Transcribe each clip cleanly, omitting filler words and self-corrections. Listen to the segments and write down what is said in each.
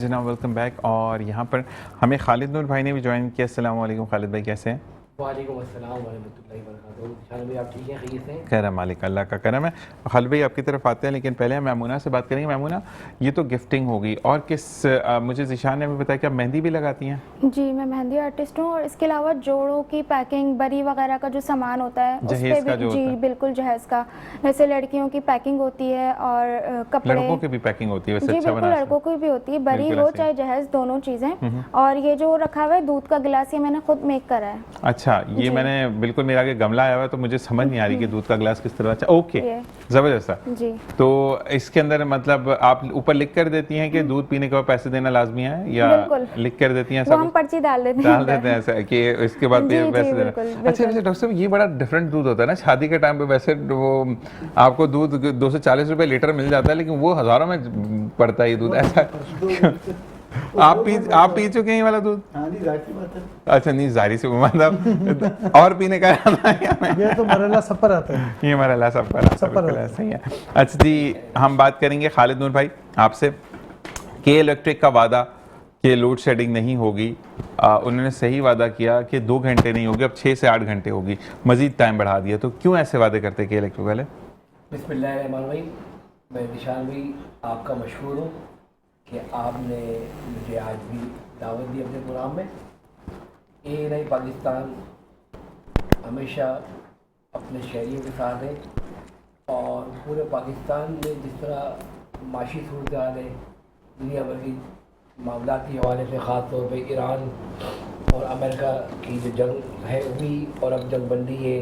जनाब welcome back. और यहाँ पर हमें खालिद नूर भाई ने भी ज्वाइन किया। अस्सलाम वालेकुम खालिद भाई, कैसे हैं? वालेकुम अस्सलाम वरहमतुल्लाहि वबरकातुहू। शान भाई आप ठीक हैं, खैरियत से हैं? करम मालिक, अल्लाह का करम है। खालिद भाई आपकी तरफ आते हैं, लेकिन पहले हम मैमूना से बात करेंगे। मैमूना, ये तो गिफ्टिंग होगी और मुझे ज़िशान ने भी बताया कि आप मेहंदी भी लगाती हैं। जी, मैं मेहंदी आर्टिस्ट हूँ और इसके अलावा जोड़ों की पैकिंग, बरी वगैरह का जो सामान होता है उस पे भी जी बिल्कुल जहेज़ का, जैसे लड़कियों की पैकिंग होती है और कपड़े, लड़कों की भी पैकिंग होती है वैसे? जी अच्छा, बिल्कुल लड़कों की भी होती है, बरी हो चाहे जहेज़, दोनों चीज़ें। और ये जो रखा हुआ है दूध का गिलास, ये मैंने खुद मेक करा है। अच्छा, ये मैंने बिल्कुल, मेरे आगे गमला आया हुआ है तो मुझे समझ नहीं आ रही कि दूध का गिलास किस तरह। अच्छा ओके, ज़बरदस्त जी। तो इसके अंदर मतलब आप ऊपर लिख कर देती हैं कि दूध पीने के बाद पैसे देना लाजमी है, या लिख कर देती हैं? हम पर्ची डाल देते हैं ऐसा कि इसके बाद पैसे देना। अच्छा वैसे डॉक्टर साहब, ये बड़ा डिफरेंट दूध होता है ना शादी के टाइम पे। वैसे वो आपको दूध 240 रुपए लीटर मिल जाता है, लेकिन वो हज़ारों में पड़ता है ये दूध। ऐसा आप पी चुके हैं ये वाला दूध? हाँ जी, जाहिर सी बात है। अच्छा नहीं, जाहिर सी मतलब और पीने का ये तो मरला सफर आता है, ये मरला सफर ऐसा ही है। अच्छा जी, हम बात करेंगे खालिद नूर भाई आपसे कि इलेक्ट्रिक का वादा कि लोड शेडिंग नहीं होगी, उन्होंने सही वादा किया कि 2 घंटे नहीं होगी, अब 6 से 8 घंटे होगी, मजीद टाइम बढ़ा दिया। तो क्यों ऐसे वादे करते कि इलेक्ट्रिक वाले? बिस्मिल्लाहिर्रहमानिर्रहीम भाई, मैं निशान भाई आपका मशहूर हूँ कि आपने मुझे आज भी दावत दी अपने प्रोग्राम में। ये नहीं, पाकिस्तान हमेशा अपने शहरियों के साथ है और पूरे पाकिस्तान में जिस तरह माशी सूरत हाल है, दुनिया भर की मामला के हवाले से, ख़ास तौर पर ईरान और अमेरिका की जो जंग है हुई और अब जंग बन रही है,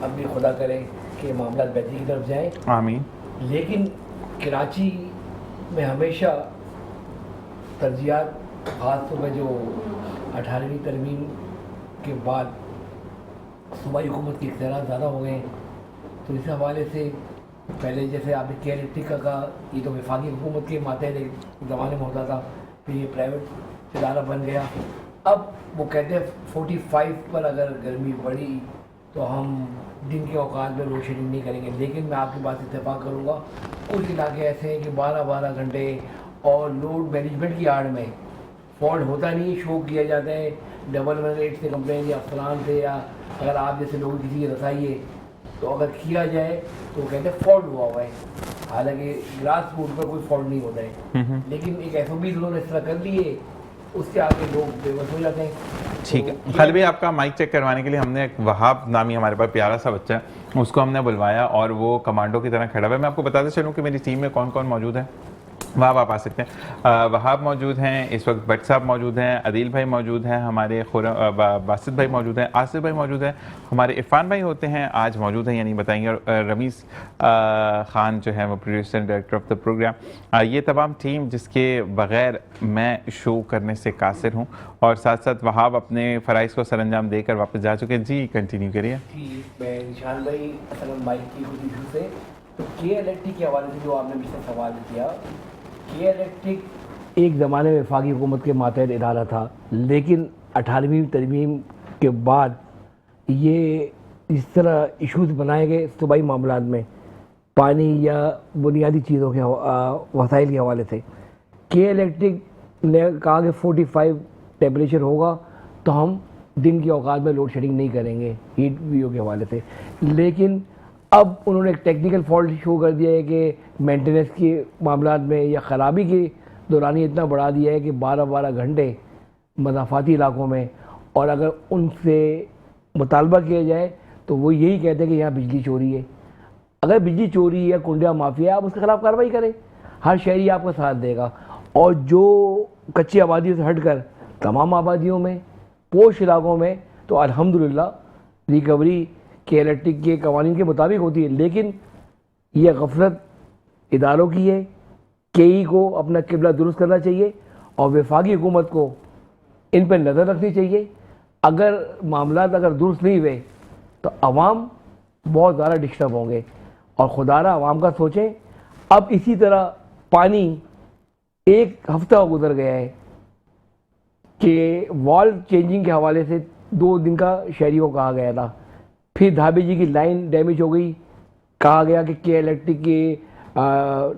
अब भी खुदा करे कि मामला बेहतरी की तरफ जाएँ, आमीन। लेकिन कराची में हमेशा तरजीहात, ख़ास तौर पर जो 18वीं तरमीम के बाद सूबाई हुकूमत के इख्तियारात ज़्यादा हो गए, तो इस हवाले से पहले जैसे आपने केयर इलेक्ट्रिक का कहा, ये तो वफाकी हुकूमत के मातहत एक ज़माने में होता था, फिर ये प्राइवेट इदारा बन गया। अब वो कहते हैं 45 पर अगर गर्मी बढ़ी तो हम दिन के औकात में लोड शेडिंग नहीं करेंगे। लेकिन मैं आपकी बात से इत्तेफाक करूँगा, कुछ इलाके ऐसे हैं कि 12-12 घंटे और लोड मैनेजमेंट की आड़ में फॉल्ट होता नहीं, शो किया जाता है 118 से कंप्लेन या फलान से, या अगर आप जैसे लोग किसी की रसाई है तो अगर किया जाए तो कहते हैं फॉल्ट हुआ है। हालांकि ग्रास रूट पर कोई फॉल्ट नहीं होता है, लेकिन एक SOP उन्होंने इस तरह कर लिए, उससे आगे लोग बेबस हो जाते हैं। ठीक है खालिद भाई, आपका माइक चेक करवाने के लिए हमने एक वहाब नामी हमारे पास प्यारा सा बच्चा है, उसको हमने बुलवाया और वो कमांडो की तरह खड़ा हुआ है। मैं आपको बताते चलूँ कि मेरी टीम में कौन कौन मौजूद है। वहाब आप आ सकते हैं। वहाब मौजूद हैं इस वक्त, भट्ट साहब मौजूद हैं, अदील भाई मौजूद हैं, हमारे बासित भाई मौजूद हैं, आसिफ भाई मौजूद हैं, हमारे इरफान भाई होते हैं आज मौजूद हैं, यानी बताएंगे, और रमीज़ ख़ान जो है वो producer director of the program. ये तमाम टीम जिसके बग़ैर मैं शो करने से कासिर हूँ, और साथ साथ वहाब अपने फ़राइज़ को सरअंजाम देकर वापस जा चुके हैं। जी कंटिन्यू करिए। मैं निशान भाई असल माइक की खुद इशू से, तो के इलेक्ट्रिक के हवाले से जो आपने मुझसे सवाल किया, के इलेक्ट्रिक एक ज़माने में वफाकी हुकूमत के मातहत इदारा था, लेकिन 18वीं तरमीम के बाद ये इस तरह इशूज़ बनाए गए सूबाई मामलात में, पानी या बुनियादी चीज़ों के वसाइल के हवाले से। के इलेक्ट्रिक ने कहा कि 45 टेम्परेचर होगा तो हम दिन की औकात में लोड शेडिंग नहीं करेंगे हीट वीओ के हवाले से। लेकिन अब उन्होंने एक टेक्निकल फॉल्ट शो कर दिया है कि मेंटेनेंस के मामलात में या ख़राबी के दौरान ही इतना बढ़ा दिया है कि 12-12 घंटे मज़ाफ़ाती इलाकों में, और अगर उनसे मुतालबा किया जाए तो वो यही कहते हैं कि यहाँ बिजली चोरी है। अगर बिजली चोरी या कुंडिया माफिया है, आप उसके ख़िलाफ़ कार्रवाई करें, हर शहरी आपका साथ देगा। और जो कच्ची आबादियों से हटकर तमाम आबादियों में, पोश इलाकों में, तो अल्हम्दुलिल्लाह रिकवरी के इलेक्ट्रिक के कवानीन के मुताबिक होती है। लेकिन यह गफलत इदारों की है, केई को अपना किबला दुरुस्त करना चाहिए और वफाकी हुकूमत को इन पर नज़र रखनी चाहिए। अगर मामला दुरुस्त नहीं हुए तो अवाम बहुत ज़्यादा डिस्टर्ब होंगे, और खुदारा अवाम का सोचें। अब इसी तरह पानी एक हफ्ता गुजर गया है कि वॉल चेंजिंग के हवाले से 2 दिन का शहरियों को कहा गया था, फिर धाबी जी की लाइन डैमेज हो गई, कहा गया कि के इलेक्ट्रिक की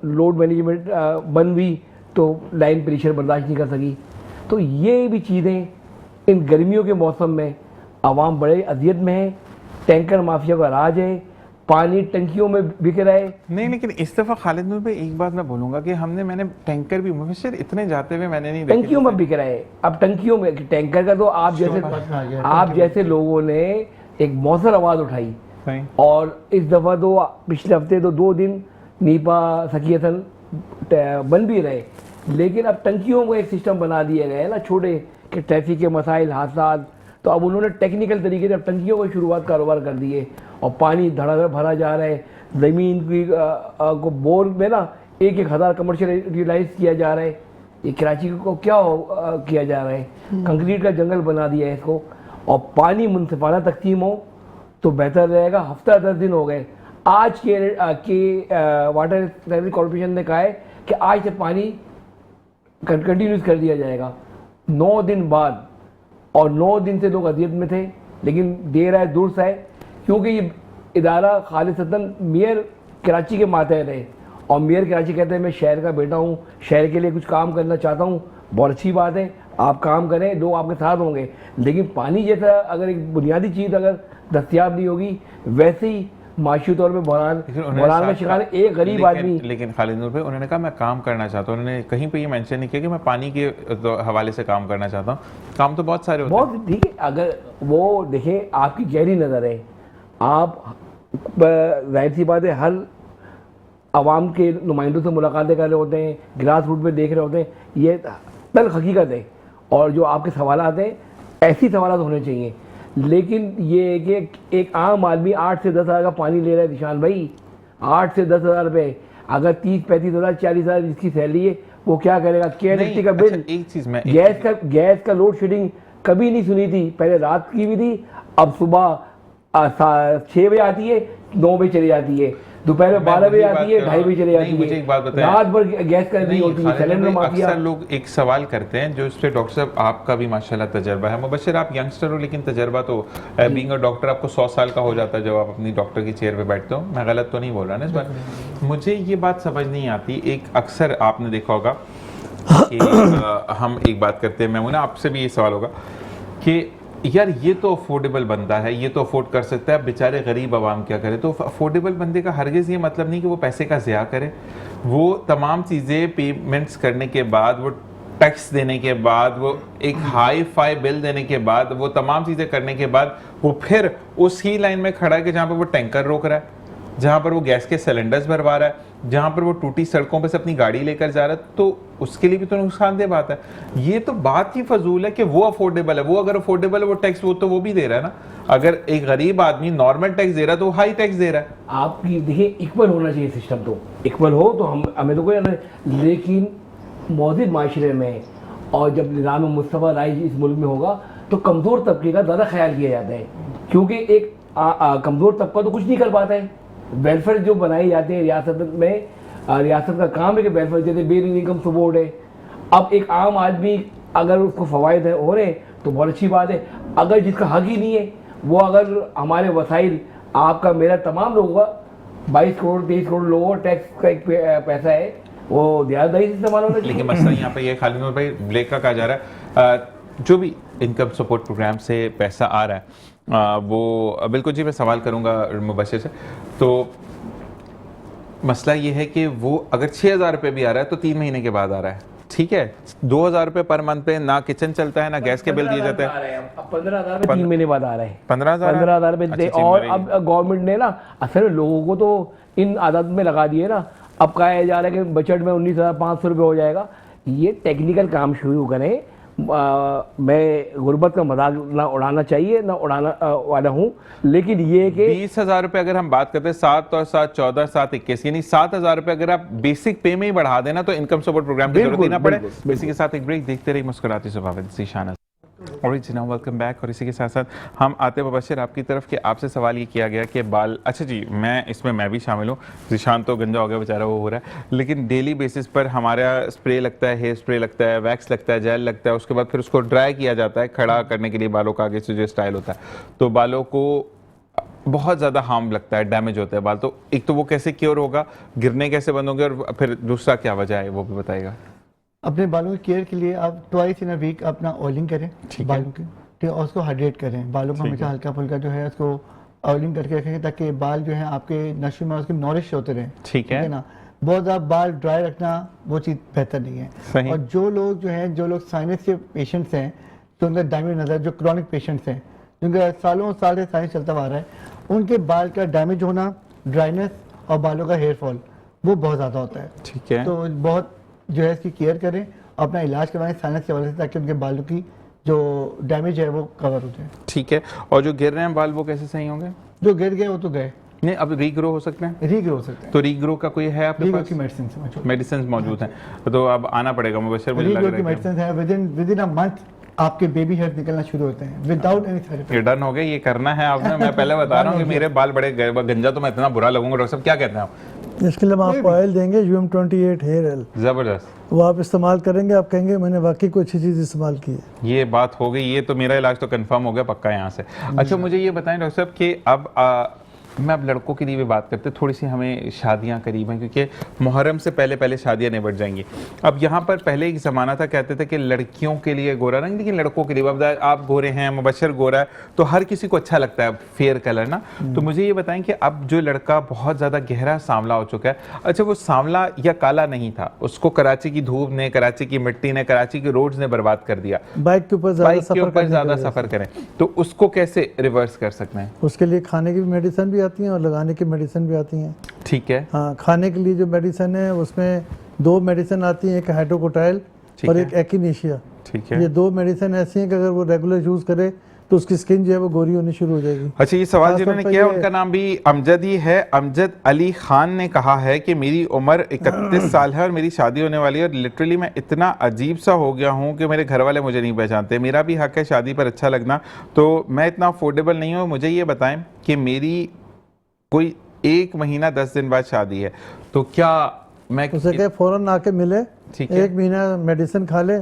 लोड मैनेजमेंट बंद हुई, तो लाइन प्रेशर बर्दाश्त नहीं कर सकी। तो ये भी चीज़ें इन गर्मियों के मौसम में आवाम बड़े अजियत में है। टैंकर माफिया का राज है, पानी टंकियों में बिक रहा है। नहीं, लेकिन इस दफ़ा खालिद भाई एक बात मैं बोलूँगा कि मैंने टैंकर भी मुबशिर इतने जाते हुए मैंने नहीं देखे। टंकियों में बिक रहा है। अब टंकियों में टैंकर का तो आप जैसे लोगों ने एक मौसर आवाज़ उठाई, और इस दफ़ा तो पिछले हफ्ते तो 2 दिन नीपा सकीयतन बन भी रहे, लेकिन अब टंकियों में एक सिस्टम बना दिया गया है ना, छोटे कि ट्रैफिक के मसाइल हादसा, तो अब उन्होंने टेक्निकल तरीके से अब टंकियों की शुरुआत कारोबार कर दिए और पानी धड़ाधड़ भरा जा रहा है। ज़मीन की को बोर में ना 1,000 कमर्शियल यूटिलाइज किया जा रहा है। ये कराची को क्या किया जा रहा है, कंक्रीट का जंगल बना दिया है इसको। और पानी मुनसिफाना तकसीम हो तो बेहतर रहेगा। हफ्ता 10 दिन हो गए, आज के वाटर सर्विस कॉर्पोरेशन ने कहा है कि आज से पानी कंटिन्यूस कर दिया जाएगा 9 दिन बाद। और 9 दिन से लोग अजियत में थे, लेकिन देर आए दुरुस्त है, क्योंकि ये इदारा खालिसतन मेयर कराची के मातहत है। और मेयर कराची कहते हैं मैं शहर का बेटा हूँ, शहर के लिए कुछ काम करना चाहता हूँ। बहुत अच्छी बात है, आप काम करें, लोग आपके साथ होंगे, लेकिन पानी जैसा अगर एक बुनियादी चीज़ अगर दस्तियाब नहीं होगी, वैसे ही माशी तौर पर बहरान का शिकार है एक गरीब आदमी। लेकिन खालिद नूर भाई उन्होंने कहा मैं काम करना चाहता हूँ, उन्होंने कहीं पे ये मेंशन नहीं किया कि मैं पानी के हवाले से काम करना चाहता हूँ। काम तो बहुत सारे होते हैं। बहुत ठीक है, अगर वो देखें आपकी गहरी नज़र है, आप जाहिर सी बात है हर आवाम के नुमाइंदों से मुलाकातें कर रहे होते हैं, ग्रास रूट पे देख रहे होते हैं, ये तल हकीकत है। और जो आपके सवालात हैं ऐसी सवालात होने चाहिए, लेकिन ये है कि एक आम आदमी 8 से 10 हज़ार का पानी ले रहा है निशान भाई, 8 से 10 हज़ार रुपये। अगर 30-35 हज़ार 40 हज़ार जिसकी सैलरी है वो क्या करेगा? केएलएफटी का बिल, एक चीज़ में गैस का लोड शेडिंग कभी नहीं सुनी थी, पहले रात की भी थी, अब सुबह 6 बजे आती है, 9 बजे चली जाती है, दोपहर में 12 बजे आती है, 2:30 बजे चली जाती है। मुझे एक बात बताएं, रात भर गैस का नहीं होती है, सिलेंडर माफिया। अक्सर लोग एक सवाल करते हैं जो इस पे डॉक्टर साहब आपका भी माशाल्लाह तजर्बा है, मुबशिर आप यंगस्टर हो लेकिन तजर्बा तो बीइंग अ डॉक्टर आपको 100 साल का हो जाता है जब आप अपनी डॉक्टर की चेयर पे बैठते हो। मैं गलत तो नहीं बोल रहा ना इस बार? मुझे ये बात समझ नहीं आती, एक अक्सर आपने देखा होगा कि हम एक बात करते हैं, मैं आपसे भी ये सवाल होगा कि यार ये तो अफोर्डेबल बंदा है, ये तो अफोर्ड कर सकता है, बेचारे गरीब आवाम क्या करे? तो अफोर्डेबल बंदे का हरगिज़ ये मतलब नहीं कि वो पैसे का ज़िया करे। वो तमाम चीज़ें पेमेंट्स करने के बाद, वो टैक्स देने के बाद, वो एक हाई फाई बिल देने के बाद, वो तमाम चीज़ें करने के बाद वो फिर उसी लाइन में खड़ा है कि जहाँ पर वो टैंकर रोक रहा है, जहाँ पर वो गैस के सिलेंडर्स भरवा रहा है, जहाँ पर वो टूटी सड़कों पे से अपनी गाड़ी लेकर जा रहा है, तो उसके लिए भी तो नुकसानदेह बात है। ये तो बात ही फजूल है कि वो अफोर्डेबल है, वो अगर अफोर्डेबल है वो टैक्स वो भी दे रहा है ना। अगर एक गरीब आदमी नॉर्मल टैक्स दे रहा है तो हाई टैक्स दे रहा है। आपकी देखिए इक्वल होना चाहिए सिस्टम, तो इक्वल हो तो हमें तो कोई, लेकिन मौजूद माशरे में और जब निज़ाम मुस्तफ़ा राइज इस मुल्क में होगा तो कमज़ोर तबके का ज़्यादा ख्याल किया जाता है, क्योंकि एक कमज़ोर तबका तो कुछ नहीं कर पाता है। वेलफेयर जो बनाई जाती है रियासत में, रियासत का काम है कि वेलफेयर, जैसे बेसिक इनकम सपोर्ट है। अब एक आम आदमी अगर उसको फ़वाइद हो रहे तो बहुत अच्छी बात है, अगर जिसका हक ही नहीं है वो, अगर हमारे वसाइल आपका मेरा तमाम लोगों का 22 करोड़ 23 करोड़ लोगों का टैक्स का एक पैसा है, वो ध्यानदारी से इस्तेमाल होना चाहिए। लेकिन मसला यहाँ पे ये खालिद नूर भाई ब्लेक का कहा जा रहा है, जो भी इनकम सपोर्ट प्रोग्राम से पैसा आ रहा है वो बिल्कुल जी मैं सवाल करूँगा मुबशिर से, तो मसला ये है कि वो अगर 6,000 रुपये भी आ रहा है तो 3 महीने के बाद आ रहा है, ठीक है। 2,000 रुपये पर मंथ पे ना किचन चलता है ना गैस के बिल दिए जाते हैं। 15,000 रुपये 3 महीने बाद आ रहे हैं, 15,000 रुपये। और अब गवर्नमेंट ने ना असल लोगों को तो इन आदत में लगा दिए ना, अब कहा जा रहा है कि बजट में 19,500 रुपये हो जाएगा। ये टेक्निकल काम शुरू करें। मैं गुर्बत का मजाक ना उड़ाना चाहिए ना उड़ाना वाला हूँ, लेकिन ये कि 20,000 रुपये अगर हम बात करते हैं 7 और 7 14 7 21 यानी 7,000 रुपये अगर आप बेसिक पे में ही बढ़ा देना तो इनकम सपोर्ट प्रोग्राम की जरूरत ही ना पड़े। इसी के साथ एक ब्रेक, देखते रहिए मुस्कुराती सुबह ज़ीशान। और जी वेलकम बैक। और इसी के साथ साथ हम आते मुबशिर आपकी तरफ कि आपसे सवाल ये किया गया कि बाल, अच्छा जी मैं भी शामिल हूँ, ज़ीशान तो गंजा हो गया बेचारा, वो हो रहा है, लेकिन डेली बेसिस पर हमारा स्प्रे लगता है, हेयर स्प्रे लगता है, वैक्स लगता है, जेल लगता है, उसके बाद फिर उसको ड्राई किया जाता है खड़ा करने के लिए बालों का आगे से जो स्टाइल होता है, तो बालों को बहुत ज़्यादा हार्म लगता है, डैमेज होता है बाल। तो एक तो वो कैसे क्योर होगा, गिरने कैसे बंद होंगे, और फिर दूसरा क्या वजह है वो भी बताएगा। अपने बालों की केयर के लिए आप ट्वाइस इन अ वीक अपना ऑयलिंग करें बालों की, ठीक है, और उसको हाइड्रेट करें। बालों को हमेशा हल्का फुल्का जो है उसको ऑयलिंग करके रखें ताकि बाल जो है आपके नशे में उसके नॉरिश होते रहें, ठीक है ना। बहुत ज़्यादा बाल ड्राई रखना वो चीज़ बेहतर नहीं है। सही। और जो लोग साइनस के पेशेंट्स हैं, तो उनका डैमेज नज़र, जो क्रॉनिक पेशेंट्स हैं जिनका सालों साल से साइनस चलता आ रहा है, उनके बाल का डैमेज होना, ड्राइनेस और बालों का हेयर फॉल वो बहुत ज़्यादा होता है। ठीक है। तो बहुत जो है इसकी केयर करें, अपना इलाज करवाएं साइनस के वजह से, ताकि उनके बालों की जो डैमेज है वो कवर हो जाए। ठीक है। और जो गिर रहे हैं बाल वो कैसे सही होंगे? जो गिर गए वो तो गए नहीं, अब रीग्रो हो सकते हैं? रीग्रो हो सकते हैं। तो रीग्रो का कोई है आपके रीग्रो पास? की मेडिसिन मेडिसिन मौजूद हैं, तो अब आना पड़ेगा मुबशर, मुझे लग रीग्रो रहा की है कि मेडिसिन है, विद इन अ मंथ आपके बेबी हेयर निकलना शुरू होते हैं विदाउट एनी साइड ये डन हो गया, ये करना है आपने। मैं पहले बता रहा हूँ कि मेरे बाल बड़े गंजा, तो मैं इतना बुरा लगूंगा। डॉक्टर साहब क्या कहते हैं आप? इसके लिए हम आपको ऑयल देंगे, UM28 हेयर ऑयल, जबरदस्त। वो आप इस्तेमाल करेंगे, आप कहेंगे मैंने वाकई कोई अच्छी चीज़ इस्तेमाल की है। ये बात हो गई, ये तो मेरा इलाज तो कंफर्म हो गया पक्का यहाँ से। अच्छा मुझे ये बताएं डॉक्टर साहब कि अब मैं अब लड़कों के लिए भी बात करते, थोड़ी सी हमें शादियां करीब हैं क्योंकि मुहर्रम से पहले पहले शादियां निबट जाएंगी। अब यहाँ पर पहले एक ज़माना था, कहते थे कि लड़कियों के लिए गोरा रंग, लेकिन लड़कों के लिए, अब आप गोरे हैं, मुबशर गोरा है, तो हर किसी को अच्छा लगता है फेयर कलर ना। तो मुझे ये बताएं कि अब जो लड़का बहुत ज़्यादा गहरा सांवला हो चुका है, अच्छा वो सांवला या काला नहीं था, उसको कराची की धूप ने, कराची की मिट्टी ने, कराची के रोड्स ने बर्बाद कर दिया, बाइक के ऊपर ज़्यादा सफ़र करें, तो उसको कैसे रिवर्स कर सकते हैं? उसके लिए खाने की मेडिसिन भी आती हैं और लगाने की मेडिसिन भी आती हैं। ठीक है। हाँ, खाने के लिए जो मेडिसिन है उसमें 2 मेडिसिन आती हैं, एक हाइड्रोकोटाइल और एक एक्टिनिशिया। ठीक है। ये 2 मेडिसिन ऐसी हैं कि अगर वो रेगुलर यूज करे तो उसकी स्किन जो है वो गोरी होनी शुरू हो जाएगी। अच्छा, ये सवाल जिन्होंने किया उनका नाम भी अमजद ही है। अमजद अली खान ने कहा है कि मेरी उम्र 31 साल है और मेरी शादी होने वाली है और लिटरली मैं इतना अजीब सा हो गया हूँ कि मेरे घर वाले मुझे नहीं पहचानते। मेरा भी हक है शादी पर अच्छा लगना, तो मैं इतना अफोर्डेबल नहीं हूँ। मुझे ये बताएं कि मेरी कोई 1 महीना 10 दिन बाद शादी है, तो क्या मैं उसे कहे फ़ौरन आके मिले, ठीक है, 1 महीना मेडिसिन खा ले,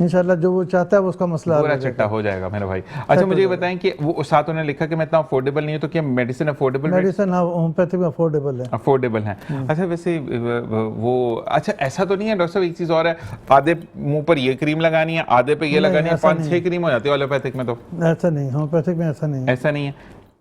इंशाल्लाह जो वो चाहता है वो उसका मसला पूरा चिट्टा हो जाएगा मेरा भाई। अच्छा मुझे ये बताएं कि वो साथ उन्होंने लिखा कि मैं इतना अफोर्डेबल नहीं हूँ, तो क्या मेडिसिन अफोर्डेबल? मेडिसिन हाँ होम्योपैथिक में अफोर्डेबल है। अफोर्डेबल है। अच्छा वैसे वो, अच्छा ऐसा तो नहीं है डॉक्टर साहब, एक चीज़ और है, आधे मुंह पर ये क्रीम लगानी है, आधे पे ये लगानी है, 5-6 क्रीम हो जाती है एलोपैथिक में? तो ऐसा नहीं, होम्योपैथिक में ऐसा नहीं है। ऐसा नहीं है,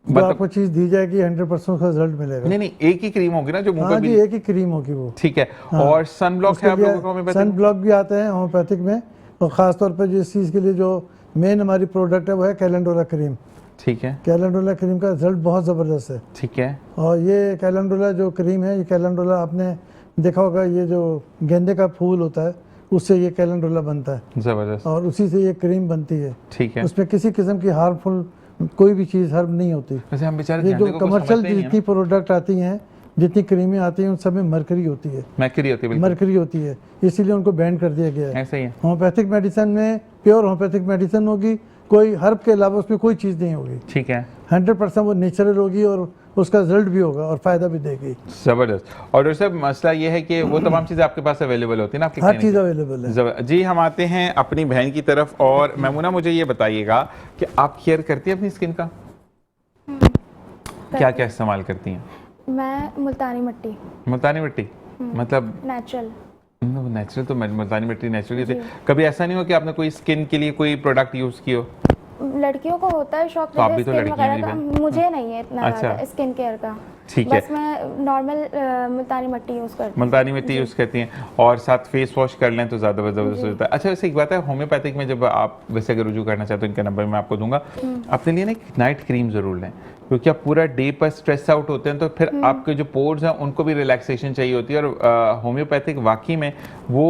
मतलब आपको चीज दी जाएगी 100% उसका रिजल्ट मिलेगा। नहीं, एक ही क्रीम होगी ना जो मुंह हाँ पे जी, एक ही क्रीम होगी वो। ठीक है। और सन ब्लॉक है आप लोगों को होम्योपैथिक? सन ब्लॉक भी आता है होम्योपैथिक में, और ख़ासतौर पर जिस चीज़ के लिए जो मेन हमारी प्रोडक्ट है वो है कैलेंडोला क्रीम। ठीक है। कैलेंडोला क्रीम का रिजल्ट बहुत ज़बरदस्त है। ठीक है। और ये कैलेंडोला जो क्रीम है, ये कैलेंडोला आपने देखा होगा, ये जो गेंदे का फूल होता है उससे ये कैलेंडोला बनता है, ज़बरदस्त, और उसी से ये क्रीम बनती है। ठीक है। उसमें किसी किस्म की हार्मफुल कोई भी चीज़ हर्ब नहीं होती। वैसे हम बेचारे ये जो कमर्शियल जितनी प्रोडक्ट आती हैं, जितनी क्रीमें आती हैं, उन सब में मरकरी होती है, मरकरी होती है, मरकरी होती है, इसीलिए उनको बैन कर दिया गया है। ऐसा ही है। होम्योपैथिक मेडिसिन में प्योर होम्योपैथिक मेडिसिन होगी, कोई हर्ब के अलावा उसमें कोई चीज़ नहीं होगी। ठीक है। 100% वो नेचुरल होगी और उसका रिजल्ट भी होगा और फ़ायदा भी देगी। ज़बरदस्त। और डॉक्टर साहब मसला ये है कि वो तमाम चीज़ें आपके पास अवेलेबल होती है ना? आपकी हर चीज़ अवेलेबल है जी। हम आते हैं अपनी बहन की तरफ, और मैमूना मुझे ये बताइएगा कि आप केयर करती हैं अपनी स्किन का? क्या क्या इस्तेमाल करती हैं? मैं मुल्तानी मिट्टी। मुल्तानी मिट्टी मतलब नेचुरल? नेचुरल तो मुल्तानी मिट्टी नेचुरली थी। कभी ऐसा नहीं हो कि आपने कोई स्किन के लिए कोई प्रोडक्ट यूज़ की हो? लड़कियों को होता है शौक, तो आप भी तो स्किन लड़की वगैरह हैं का, भी। मुझे नहीं है इतना अच्छा। ज़्यादा स्किन केयर का। ठीक है। बस मैं नॉर्मल मुल्तानी मिट्टी यूज़ करती हूँ। मुल्तानी मिट्टी यूज़ करती हैं, और साथ फेस वॉश कर लें तो ज़्यादा ज़बरदस्त होता है। अच्छा वैसे एक बात है, होम्योपैथिक में जब आप वैसे अगर रुजू करना चाहते हो, इनका नंबर मैं आपको दूंगा, अपने लिए ना एक नाइट क्रीम ज़रूर लें, क्योंकि आप पूरा डे पर स्ट्रेस आउट होते हैं, तो फिर आपके जो पोर्स हैं उनको भी रिलैक्सेशन चाहिए होती है। और होम्योपैथिक वाकई में वो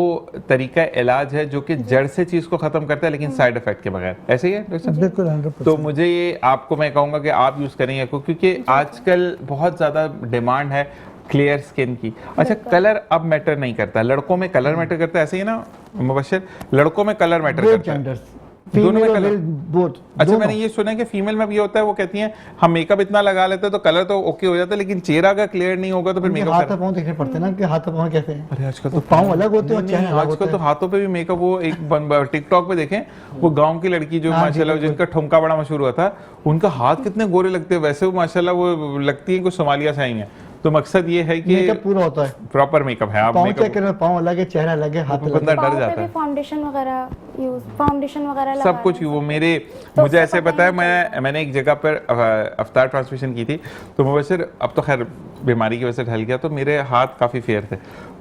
तरीका इलाज है जो कि जड़ से चीज़ को ख़त्म करता है, लेकिन साइड इफेक्ट के बगैर। ऐसे ही है डॉक्टर साहब? बिल्कुल 100%। तो मुझे ये आपको मैं कहूँगा कि आप यूज़ करेंगे, क्योंकि आजकल बहुत ज़्यादा डिमांड है क्लियर स्किन की। अच्छा कलर अब मैटर नहीं करता, लड़कों में कलर मैटर करता है, ऐसे ही ना मुबशर? लड़कों में कलर मैटर करता है, दोनों में कलर बोथ। अच्छा मैंने ये सुना है कि फीमेल में भी ये होता है, वो कहती हैं हम मेकअप इतना लगा लेते हैं तो कलर तो ओके हो जाता है, लेकिन चेहरा का क्लियर नहीं होगा तो फिर मेकअप हाथ पाँव देखने पड़ते हैं ना कि हाथ पाँव कैसे हैं। अरे आजकल तो पाँव अलग होते हैं और चेहरा अलग होता आजकल है। तो हाथों पे भी मेकअप, वो एक टिकटॉक पे देखें, वो गांव की लड़की जो माशाल्लाह जिनका ठुमका बड़ा मशहूर हुआ था, उनका हाथ कितने गोरे लगते हैं, वैसे वो माशाल्लाह वो लगती है कि सोमालिया से आई हैं, तो मकसद ये है कि मेकअप पूरा होता है, प्रॉपर मेकअप है। आप पाँव मेकअप चेक करें, पाँव अलग है, चेहरा अलग है, हाथ अलग है। बंदा डर पाँव पे जाता भी है। फाउंडेशन वगैरह लगा सब कुछ रहे हैं वो मेरे तो मुझे उससे ऐसे पता पता है, नहीं चलता। मैंने एक जगह पर अफ्तार ट्रांसमिशन की थी, तो मुबशिर अब तो खैर बीमारी की वजह से ढल गया, तो मेरे हाथ काफ़ी फेयर थे,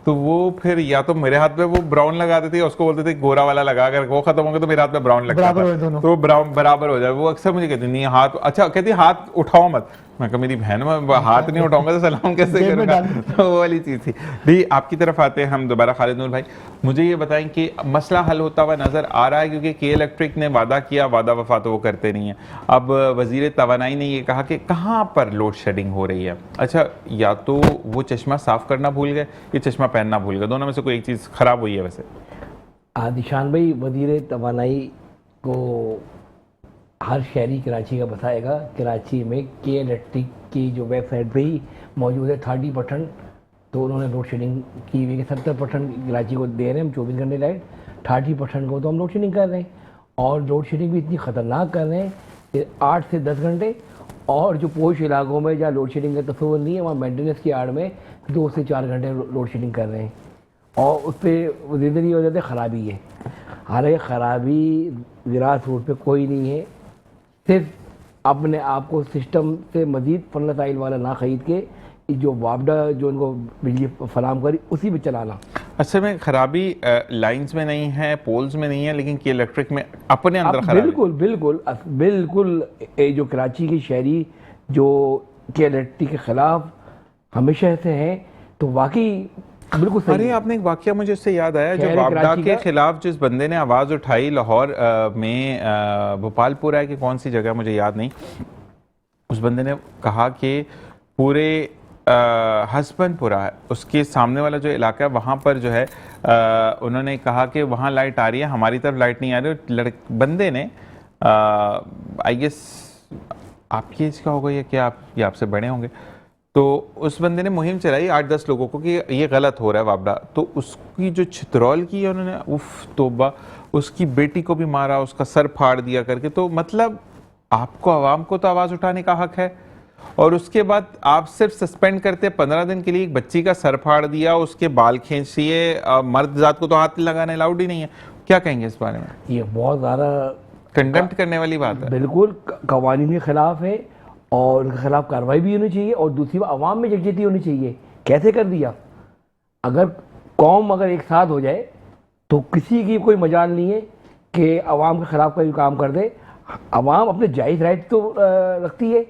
तो वो फिर या तो मेरे हाथ पे वो ब्राउन लगा देते थे, उसको बोलते थे गोरा वाला लगा, अगर वो खत्म हो गया तो मेरे हाथ पे ब्राउन लगता बराबर था, हो दोनों। तो ब्राउन बराबर हो जाए। वो अक्सर मुझे कहती नहीं हाथ, अच्छा कहती हाथ उठाओ मत, मैं कहा मेरी बहन, मैं हाथ नहीं उठाऊंगा तो सलाम कैसे जेब में करूंगा, डाल। तो वो वाली चीज़ थी। दी आपकी तरफ आते हैं हम दोबारा, खालिद नूर भाई, मुझे ये बताएं कि मसला हल होता हुआ नज़र आ रहा है, क्योंकि के इलेक्ट्रिक ने वादा किया, वादा वफा तो वो करते नहीं है। अब वज़ीर तवानाई ने ये कहा कि कहाँ पर लोड शेडिंग हो रही है। अच्छा, या तो वो चश्मा साफ़ करना भूल गए या चश्मा पहनना भूल गए, दोनों में से कोई एक चीज़ ख़राब हुई है। वैसे आदिशान भाई, वज़ीर तवानाई को हर शहरी कराची का बताएगा, कराची में के इलेक्ट्रिक की जो वेबसाइट पे ही मौजूद है 30%, तो उन्होंने लोड शेडिंग की हुई है। 70% कराची को दे रहे हैं हम 24 घंटे लाइट, 30% को तो हम लोड शेडिंग कर रहे हैं, और लोड शेडिंग भी इतनी ख़तरनाक कर रहे हैं कि 8 से 10 घंटे, और जो पोश इलाकों में जहाँ लोड शेडिंग का तस्वर नहीं है, वहाँ मेंटेनेंस की आड़ में 2 से 4 घंटे लोड शेडिंग कर रहे हैं, और उस पर ज़िंदगी हो जाती है ख़राबी है। हालांकि ख़राबी ज़राअत रोड पे कोई नहीं है, सिर्फ अपने आप को सिस्टम से मज़ीद फनसाइल वाला ना ख़रीद के जो वापडा जो उनको बिजली फराम करी उसी पे चलाना। असल में खराबी लाइंस में नहीं है, पोल्स में नहीं है, लेकिन के इलेक्ट्रिक में अपने अंदर खराबी। बिल्कुल बिल्कुल बिल्कुल, जो कराची की शहरी जो के इलेक्ट्रिक के ख़िलाफ़ हमेशा से हैं, तो वाकई बिल्कुल सही अरे है। आपने एक वाकया मुझे उससे याद आया, जो शहर वापडा कराची के का- खिलाफ जिस बंदे ने आवाज़ उठाई लाहौर में, भोपालपुरा है कि कौन सी जगह मुझे याद नहीं, उस बंदे ने कहा कि पूरे हसबनपुरा है उसके सामने वाला जो इलाका है वहाँ पर जो है उन्होंने कहा कि वहाँ लाइट आ रही है, हमारी तरफ लाइट नहीं आ रही। बंदे ने आई गेस आपकी एज का होगा या क्या, आप ये आपसे बड़े होंगे, तो उस बंदे ने मुहिम चलाई 8-10 लोगों को कि ये गलत हो रहा है वापडा, तो उसकी जो छितरौल की है उन्होंने, उफ तोबा, उसकी बेटी को भी मारा, उसका सर फाड़ दिया करके। तो मतलब आपको आवाम को तो आवाज़ उठाने का हक है, और उसके बाद आप सिर्फ सस्पेंड करते 15 दिन के लिए एक बच्ची का सर फाड़ दिया, उसके बाल खींच दिए, मर्द जात को तो हाथ लगाने अलाउड ही नहीं है। क्या कहेंगे इस बारे में? ये बहुत ज़्यादा कंडेम्ड करने वाली बात है। बिल्कुल कवानीन के ख़िलाफ़ है, और उनके खिलाफ कार्रवाई भी होनी चाहिए, और दूसरी बात आवाम में यकजहती होनी चाहिए। कैसे कर दिया? अगर कौम अगर एक साथ हो जाए तो किसी की कोई मजाल नहीं है कि आवाम के ख़िलाफ़ कोई काम कर दे। आवाम अपने जायज़ राइट तो रखती है,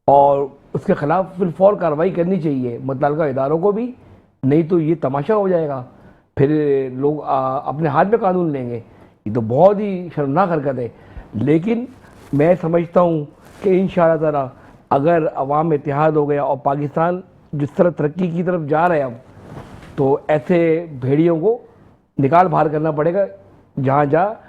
और उसके ख़िलाफ़ फिर फौर कार्रवाई करनी चाहिए मुतल्लिक़ा इदारों को भी, नहीं तो ये तमाशा हो जाएगा, फिर लोग अपने हाथ में कानून लेंगे। ये तो बहुत ही शर्मनाक हरकत है। लेकिन मैं समझता हूँ कि इंशाअल्लाह ताला अगर अवाम में इत्तेहाद हो गया और पाकिस्तान जिस तरह तरक्की की तरफ जा रहा है अब, तो ऐसे भेड़ियों को निकाल बाहर करना पड़ेगा जहाँ जहाँ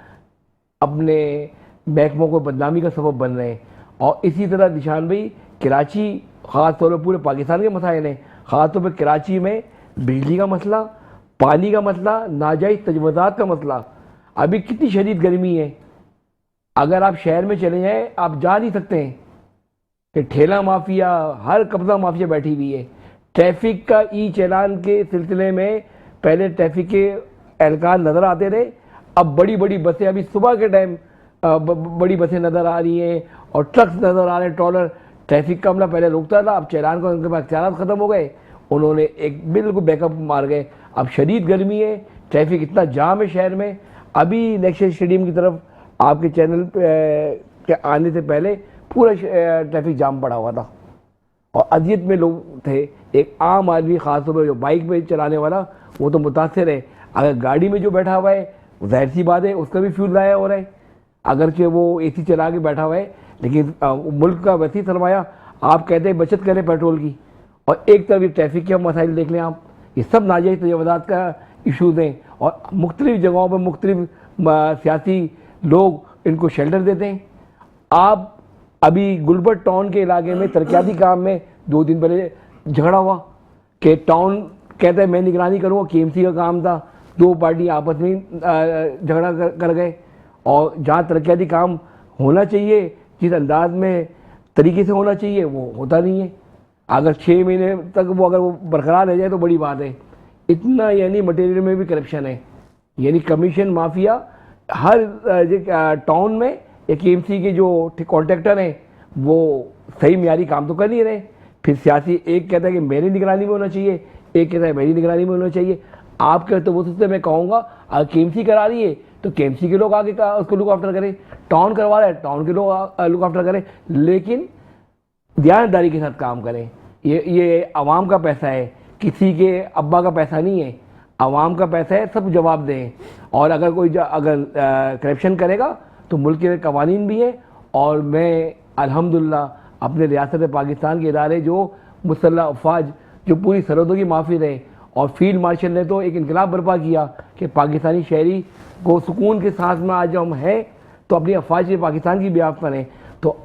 अपने महकमों को बदनामी का सबब बन रहे हैं। और इसी तरह दिशान भाई, कराची ख़ास तौर पर पूरे पाकिस्तान के मसाइल हैं, ख़ास तौर पर कराची में बिजली का मसला, पानी का मसला, नाजायज़ तजवज़ात का मसला। अभी कितनी शदीद गर्मी है, अगर आप शहर में चले जाएं आप जा नहीं सकते हैं कि ठेला माफिया, हर कब्जा माफिया बैठी हुई है। ट्रैफिक का ई चालान के सिलसिले में पहले ट्रैफिक के एहलकार नज़र आते रहे, अब बड़ी बड़ी बसें, अभी सुबह के टाइम बड़ी बसें नज़र आ रही हैं और ट्रक्स नज़र आ रहे हैं, ट्रॉलर। ट्रैफिक का हमला पहले रोकता था, अब चालान का उनके पास इख्तियारात ख़त्म हो गए, उन्होंने एक बिल्कुल बैकअप मार गए। अब शदीद गर्मी है, ट्रैफिक इतना जाम है शहर में। अभी नेक्स्ट स्टेडियम की तरफ आपके चैनल के आने से पहले पूरा ट्रैफिक जाम पड़ा हुआ था और अजियत में लोग थे। एक आम आदमी ख़ास तौर पर जो बाइक पे चलाने वाला, वो तो मुतासर है। अगर गाड़ी में जो बैठा हुआ है, जाहिर सी बात है उसका भी फ्यूल ज़ाया हो रहा है, अगरचे वो AC चला के बैठा हुआ है, लेकिन मुल्क का वैसी सरमाया, आप कहते हैं बचत करें पेट्रोल की, और एक तरफ ये ट्रैफिक के मसाइल देख लें आप, ये सब नाजायज़ तजवज़ात का इशूज़ हैं। और मुख्तलिफ़ जगहों पर मुख्तलिफ़ सियासी लोग इनको शेल्टर देते हैं। आप अभी गुलबर्ग टाउन के इलाके में तरक्याती काम में 2 दिन पहले झगड़ा हुआ कि टाउन कहता है मैं निगरानी करूँगा, KMC का काम था, 2 पार्टी आपस में झगड़ा कर गए। और जहाँ तरक्याती काम होना चाहिए, जिस अंदाज में तरीके से होना चाहिए, वो होता नहीं है। अगर 6 महीने तक अगर वो बरकरार रह जाए तो बड़ी बात है। इतना यानी मटेरियल में भी करप्शन है, यानी कमीशन माफिया हर टाउन में। एक KMC के जो कॉन्ट्रैक्टर हैं वो सही मियारी काम तो कर नहीं रहे, फिर सियासी एक कहता है कि मेरी निगरानी में होना चाहिए, एक कहता है मेरी निगरानी में होना चाहिए। आप कहते तो वो सोचते मैं कहूँगा अगर KMC करा रही है तो KMC के लोग आगे उसको लुक आफ्टर करें, टाउन करवा रहा है टाउन के लोग लुक आफ्टर करें, लेकिन ध्यानदारी के साथ काम करें। ये आवाम का पैसा है, किसी के अब्बा का पैसा नहीं है, आवाम का पैसा है, सब जवाब दें। और अगर कोई अगर करप्शन करेगा तो मुल्क के कवानीन भी है। और मैं अल्हम्दुलिल्लाह अपने रियासत पाकिस्तान के इदारे जो मुसल्लह अफवाज जो पूरी सरहदों की माफिज हैं, और फील्ड मार्शल ने तो एक इनकलाब बर्पा किया कि पाकिस्तानी शहरी को सुकून के साथ में आज हम हैं तो अपनी अफवाज से पाकिस्तान की ब्याह करें। तो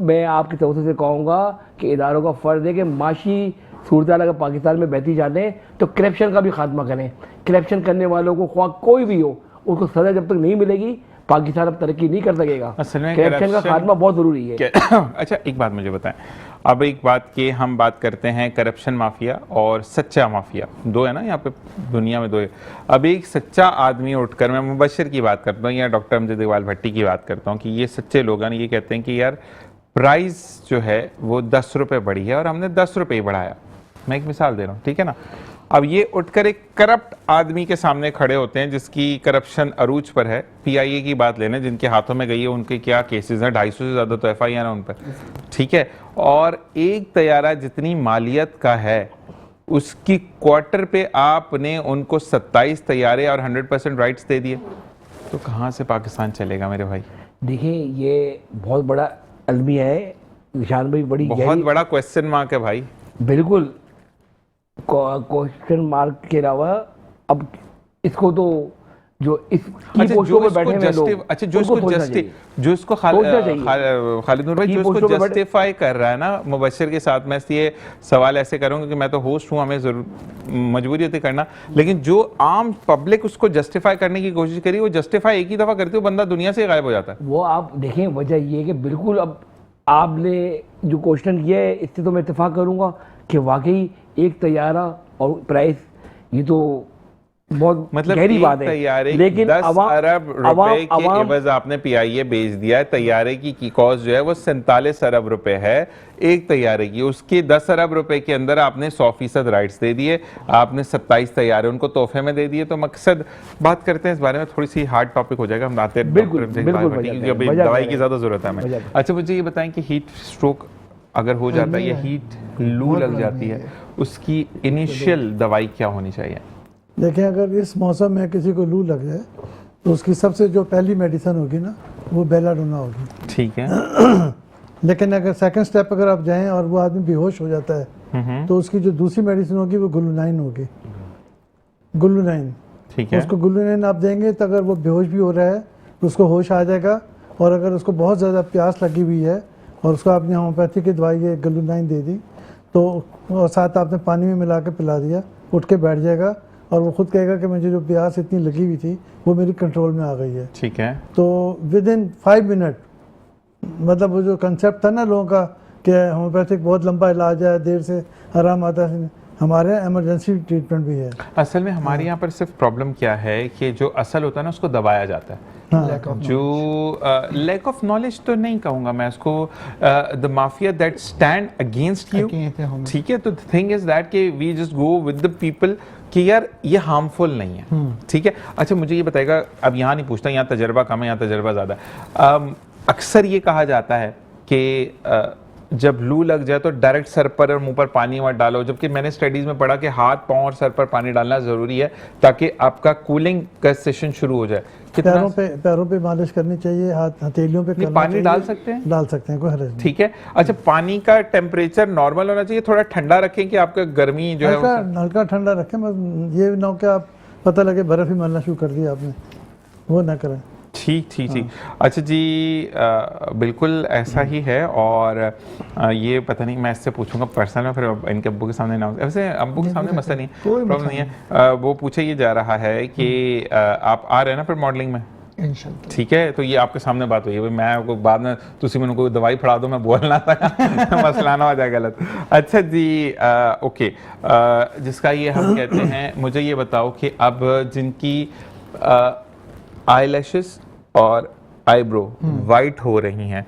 मैं आपकी तरफ से कहूँगा कि इदारों का फ़र्ज़ है कि माशी सूरत अगर पाकिस्तान में बहती जाते हैं तो करप्शन का भी खात्मा करें। करप्शन करने वालों को ख्वाह कोई भी हो उसको सज़ा जब तक नहीं मिलेगी पाकिस्तान अब तरक्की नहीं कर सकेगा। करप्शन का खात्मा बहुत ज़रूरी है। अच्छा एक बात मुझे बताएं, अब एक बात की हम बात करते हैं करप्शन माफिया और सच्चा माफिया, दो है ना यहाँ पे दुनिया में, दो है। अब एक सच्चा आदमी उठकर, मैं मुबशर की बात करता हूँ या डॉक्टर अमजद इकबाल भट्टी की बात करता हूँ कि ये सच्चे लोग हैं, ये कहते हैं कि यार प्राइस जो है वो 10 रुपये बढ़ी है और हमने 10 रुपये ही बढ़ाया। मैं एक मिसाल दे रहा हूँ, ठीक है ना। अब ये उठकर एक करप्ट आदमी के सामने खड़े होते हैं जिसकी करप्शन अरूज पर है। PIA की बात लेने, जिनके हाथों में गई है उनके क्या केसेस हैं, 250 से ज़्यादा तो FIR है उन पर, ठीक है। और एक तैयारा जितनी मालियत का है उसकी क्वार्टर पे आपने उनको 27 तैयारे और 100% राइट्स दे दिए, तो कहाँ से पाकिस्तान चलेगा मेरे भाई। देखिए ये बहुत बड़ा अलमिया है निशान भाई, बहुत बड़ा क्वेश्चन मार्क है भाई। बिल्कुल क्वेश्चन मार्क के अलावा अब इसको तो जो इस पोस्टों पे बैठे हैं लोग, अच्छा जो इसको खालिद नूर भाई जो इसको जस्टिफाई कर रहा है ना मुबशर के साथ, मैं ये सवाल ऐसे करूंगा कि मैं तो होस्ट हूं, हमें जरूर मजबूरी होती करना, लेकिन जो आम पब्लिक उसको जस्टिफाई करने की कोशिश करी, वो जस्टिफाई एक ही दफा करती है, बंदा दुनिया से गायब हो जाता है। वो आप देखें, वजह ये है कि बिल्कुल अब आपने जो क्वेश्चन किया है इससे तो मैं इत्तेफाक करूंगा कि वाकई एक तैयारा और प्राइस ये तो बहुत मतलब गहरी बात है, लेकिन 10 अरब रुपए के एवज आपने PIA बेच दिया है। तैयारे की कॉस्ट जो है वो 47 अरब रुपए है एक तैयारे की, उसके 10 अरब रुपए के अंदर आपने 100% राइट्स दे दिए, आपने 27 तैयारे उनको तोहफे में दे दिए। तो मकसद बात करते हैं इस बारे में, थोड़ी सी हार्ड टॉपिक हो जाएगा, हम आते हैं दवाई की ज्यादा जरूरत है हमें। अच्छा मुझे ये बताएं कि हीट स्ट्रोक अगर हो जाता है या हीट लू लग जाती है, उसकी इनिशियल दवाई क्या होनी चाहिए? देखें अगर इस मौसम में किसी को लू लग जाए तो उसकी सबसे जो पहली मेडिसिन होगी ना वो बेलाडोना होगी, ठीक है। लेकिन अगर सेकंड स्टेप अगर आप जाएं और वो आदमी बेहोश हो जाता है तो उसकी जो दूसरी मेडिसिन होगी वो गुलुनाइन होगी, गुलुनाइन, ठीक है। उसको गुलुनाइन आप देंगे तो अगर वो बेहोश भी हो रहा है तो उसको होश आ जाएगा, और अगर उसको बहुत ज़्यादा प्यास लगी हुई है और उसको आपने होम्योपैथी की दवाई गुलुनाइन दे दी तो और साथ आपने पानी में मिला के पिला दिया, उठ के बैठ जाएगा और वो खुद कहेगा कि मुझे जो प्यास इतनी लगी हुई थी वो मेरी कंट्रोल में आ गई है, ठीक है। तो विद इन 5 मिनट, मतलब वो जो कंसेप्ट था ना लोगों का कि होम्योपैथिक बहुत लंबा इलाज है, देर से आराम आता है, हमारे यहाँ इमरजेंसी ट्रीटमेंट भी है। असल में हमारे यहाँ पर सिर्फ प्रॉब्लम क्या है कि जो असल होता है ना उसको दबाया जाता है। जो लैक ऑफ नॉलेज तो नहीं कहूँगा मैं उसको, the mafia that stand against you, ठीक है। तो द थिंग इज दैट कि we just go with the people कि यार ये हार्मफुल नहीं है, ठीक है। अच्छा मुझे ये बताएगा, अब यहाँ नहीं पूछता, यहाँ तजर्बा कम है, यहाँ तजर्बा ज़्यादा है। अक्सर ये कहा जाता है कि जब लू लग जाए तो डायरेक्ट सर पर और मुंह पर पानी मत डालो, जबकि मैंने स्टडीज में पढ़ा कि हाथ पांव और सर पर पानी डालना जरूरी है ताकि आपका कूलिंग का सेशन शुरू हो जाए। पैरों पे मालिश करनी चाहिए, हाथ हथेलियों पे पानी डाल सकते हैं, कोई हर्ज नहीं, ठीक है। अच्छा पानी का टेम्परेचर नॉर्मल होना चाहिए, थोड़ा ठंडा रखें कि आपका गर्मी जो है हल्का ठंडा रखें, ये ना कि आप पता लगे बर्फ ही मलना शुरू कर दिया आपने, वो ना करें। ठीक ठीक ठीक। अच्छा जी, बिल्कुल ऐसा ही है। और ये पता नहीं मैं इससे पूछूंगा पर्सनल में, फिर इनके अब्बू के सामने ना, वैसे अब्बू के सामने मसला नहीं, प्रॉब्लम नहीं है। वो पूछे ये जा रहा है कि आप आ रहे हैं ना फिर मॉडलिंग में? इंशाल्लाह। ठीक है, तो ये आपके सामने बात हुई है भाई, मैं आपको बाद में तुसी मैंने कोई दवाई फड़ा दो, मैं बोलना था मसला ना हो जाए गलत। अच्छा जी, ओके, जिसका ये हम कहते हैं, मुझे ये बताओ कि अब जिनकी आई लैशेस और आईब्रो वाइट हो रही हैं,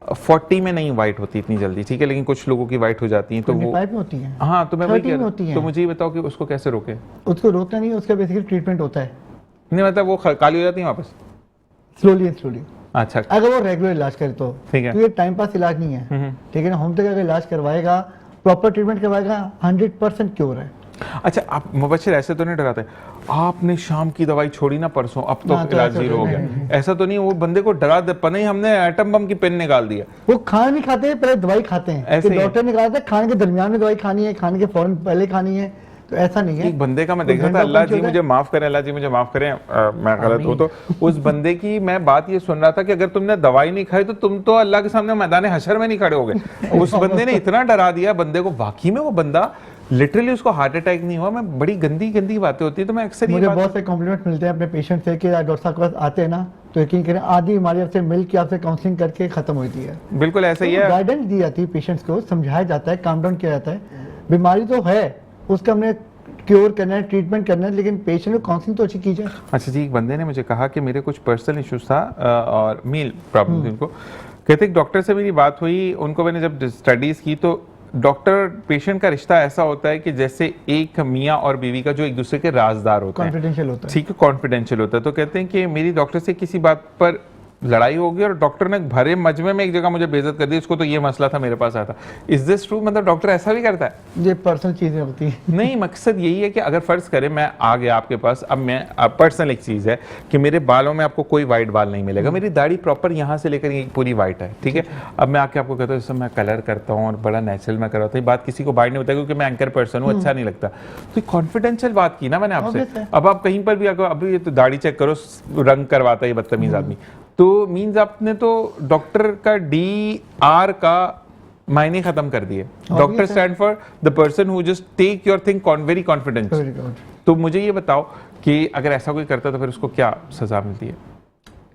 40 में नहीं वाइट होती इतनी जल्दी, ठीक है, लेकिन कुछ लोगों की वाइट हो जाती हैं, तो वो 25 में होती है। हाँ, तो मैं वही 30 कह में होती रहा, हैं। तो मुझे ये बताओ कि उसको कैसे रोके? उसको रोकना नहीं है, उसका बेसिकली ट्रीटमेंट होता है, नहीं मतलब वो काली हो जाती है वापस? स्लोली एंड स्लोली, अच्छा, अगर वो रेगुलर इलाज करे तो। ठीक है। तो ये टाइम पास इलाज नहीं है, ठीक है ना। होम तक अगर इलाज करवाएगा, प्रॉपर ट्रीटमेंट करवाएगा, 100% क्योर है। अच्छा, आप मुबशिर ऐसे तो नहीं डराते, आपने शाम की दवाई छोड़ी ना परसों, अब तो हाँ, तो इलाज ऐसा जीरो तो हो नहीं, गया, ऐसा तो नहीं? वो बंदे को डरा दे, नहीं हमने एटम बम की पिन निकाल दिया। वो खाना नहीं खाते, पहले दवाई खाते हैं। ऐसे कि ही है। डॉक्टर ने कहा था खाने के दरमियान में दवाई खानी है, खाने के फौरन पहले खानी है, तो ऐसा नहीं है। एक बंदे का मैं वो देख रहा था, घंटा अल्लाह पंच जी होता है। मुझे माफ करें, अल्लाह जी मुझे माफ करें, मैं गलत हूँ तो, उस बंदे की मैं बात ये सुन रहा था कि अगर तुमने दवाई नहीं खाई तो तुम तो अल्लाह के सामने मैदान हशर में नहीं खड़े हो गए। उस बंदे ने इतना डरा दिया बंदे को, वाकई में वो बंदा लिटरली, उसको हार्ट अटैक नहीं हुआ। मैं बड़ी गंदी गंदी बातें होती है, तो मैं अक्सर ये मुझे बात, बहुत से कॉम्प्लीमेंट मिलते हैं अपने पेशेंट से कि डॉक्टर साहब के पास आते हैं ना, तो यकीन करें आधी बीमारी आपसे मिल के आपसे काउंसलिंग करके खत्म होती है। बिल्कुल ऐसा ही है। गाइडेंस दी जाती है पेशेंट्स को, समझाया जाता है, काम डाउन किया जाता है। बीमारी तो है, उसका हमने क्योर करना है, ट्रीटमेंट करना है, लेकिन पेशेंट को काउंसलिंग तो अच्छी की जाए। अच्छा जी, एक बंदे ने मुझे कहा कि मेरे कुछ पर्सनल इश्यूज था और मील प्रॉब्लम थी उनको, कहते डॉक्टर से मेरी बात हुई, उनको मैंने जब स्टडीज की तो डॉक्टर पेशेंट का रिश्ता ऐसा होता है कि जैसे एक मियाँ और बीवी का जो एक दूसरे के राजदार होते हैं, कॉन्फिडेंशियल होता है। ठीक है, कॉन्फिडेंशियल होता है। तो कहते हैं कि मेरी डॉक्टर से किसी बात पर लड़ाई हो गई और डॉक्टर ने भरे मजमे में एक जगह मुझे बेइज्जत कर दी, उसको तो ये मसला था, मेरे पास आया था। Is this true? मतलब डॉक्टर ऐसा भी करता है? ये पर्सनल चीजें होती हैं। नहीं, मकसद यही है कि अगर फर्ज करें मैं आ गया आपके पास, अब मैं पर्सनल एक चीज़ है कि मेरे बालों में आपको कोई वाइट बाल नहीं मिलेगा, मेरी दाढ़ी प्रॉपर यहाँ से लेकर ये पूरी वाइट है, ठीक है। अब मैं आके आपको कहता हूँ जैसे मैं कलर करता हूँ और बड़ा नेचुरल मैं करता हूँ, बात किसी को बाहर नहीं होता क्योंकि मैं एंकर पर्सन हूँ, अच्छा नहीं लगता। तो कॉन्फिडेंशियल बात की ना मैंने आपसे। Obvious है। अब आप कहीं पर भी आकर अभी ये तो दाढ़ी चेक करो, रंग करवाता है ये बदतमीज आदमी, तो मीन्स आपने तो डॉक्टर का DR का मायने खत्म कर दिए। Doctor stand for the person who just take your thing very confidence. Very good। तो मुझे ये बताओ कि अगर ऐसा कोई करता तो फिर उसको क्या सजा मिलती है?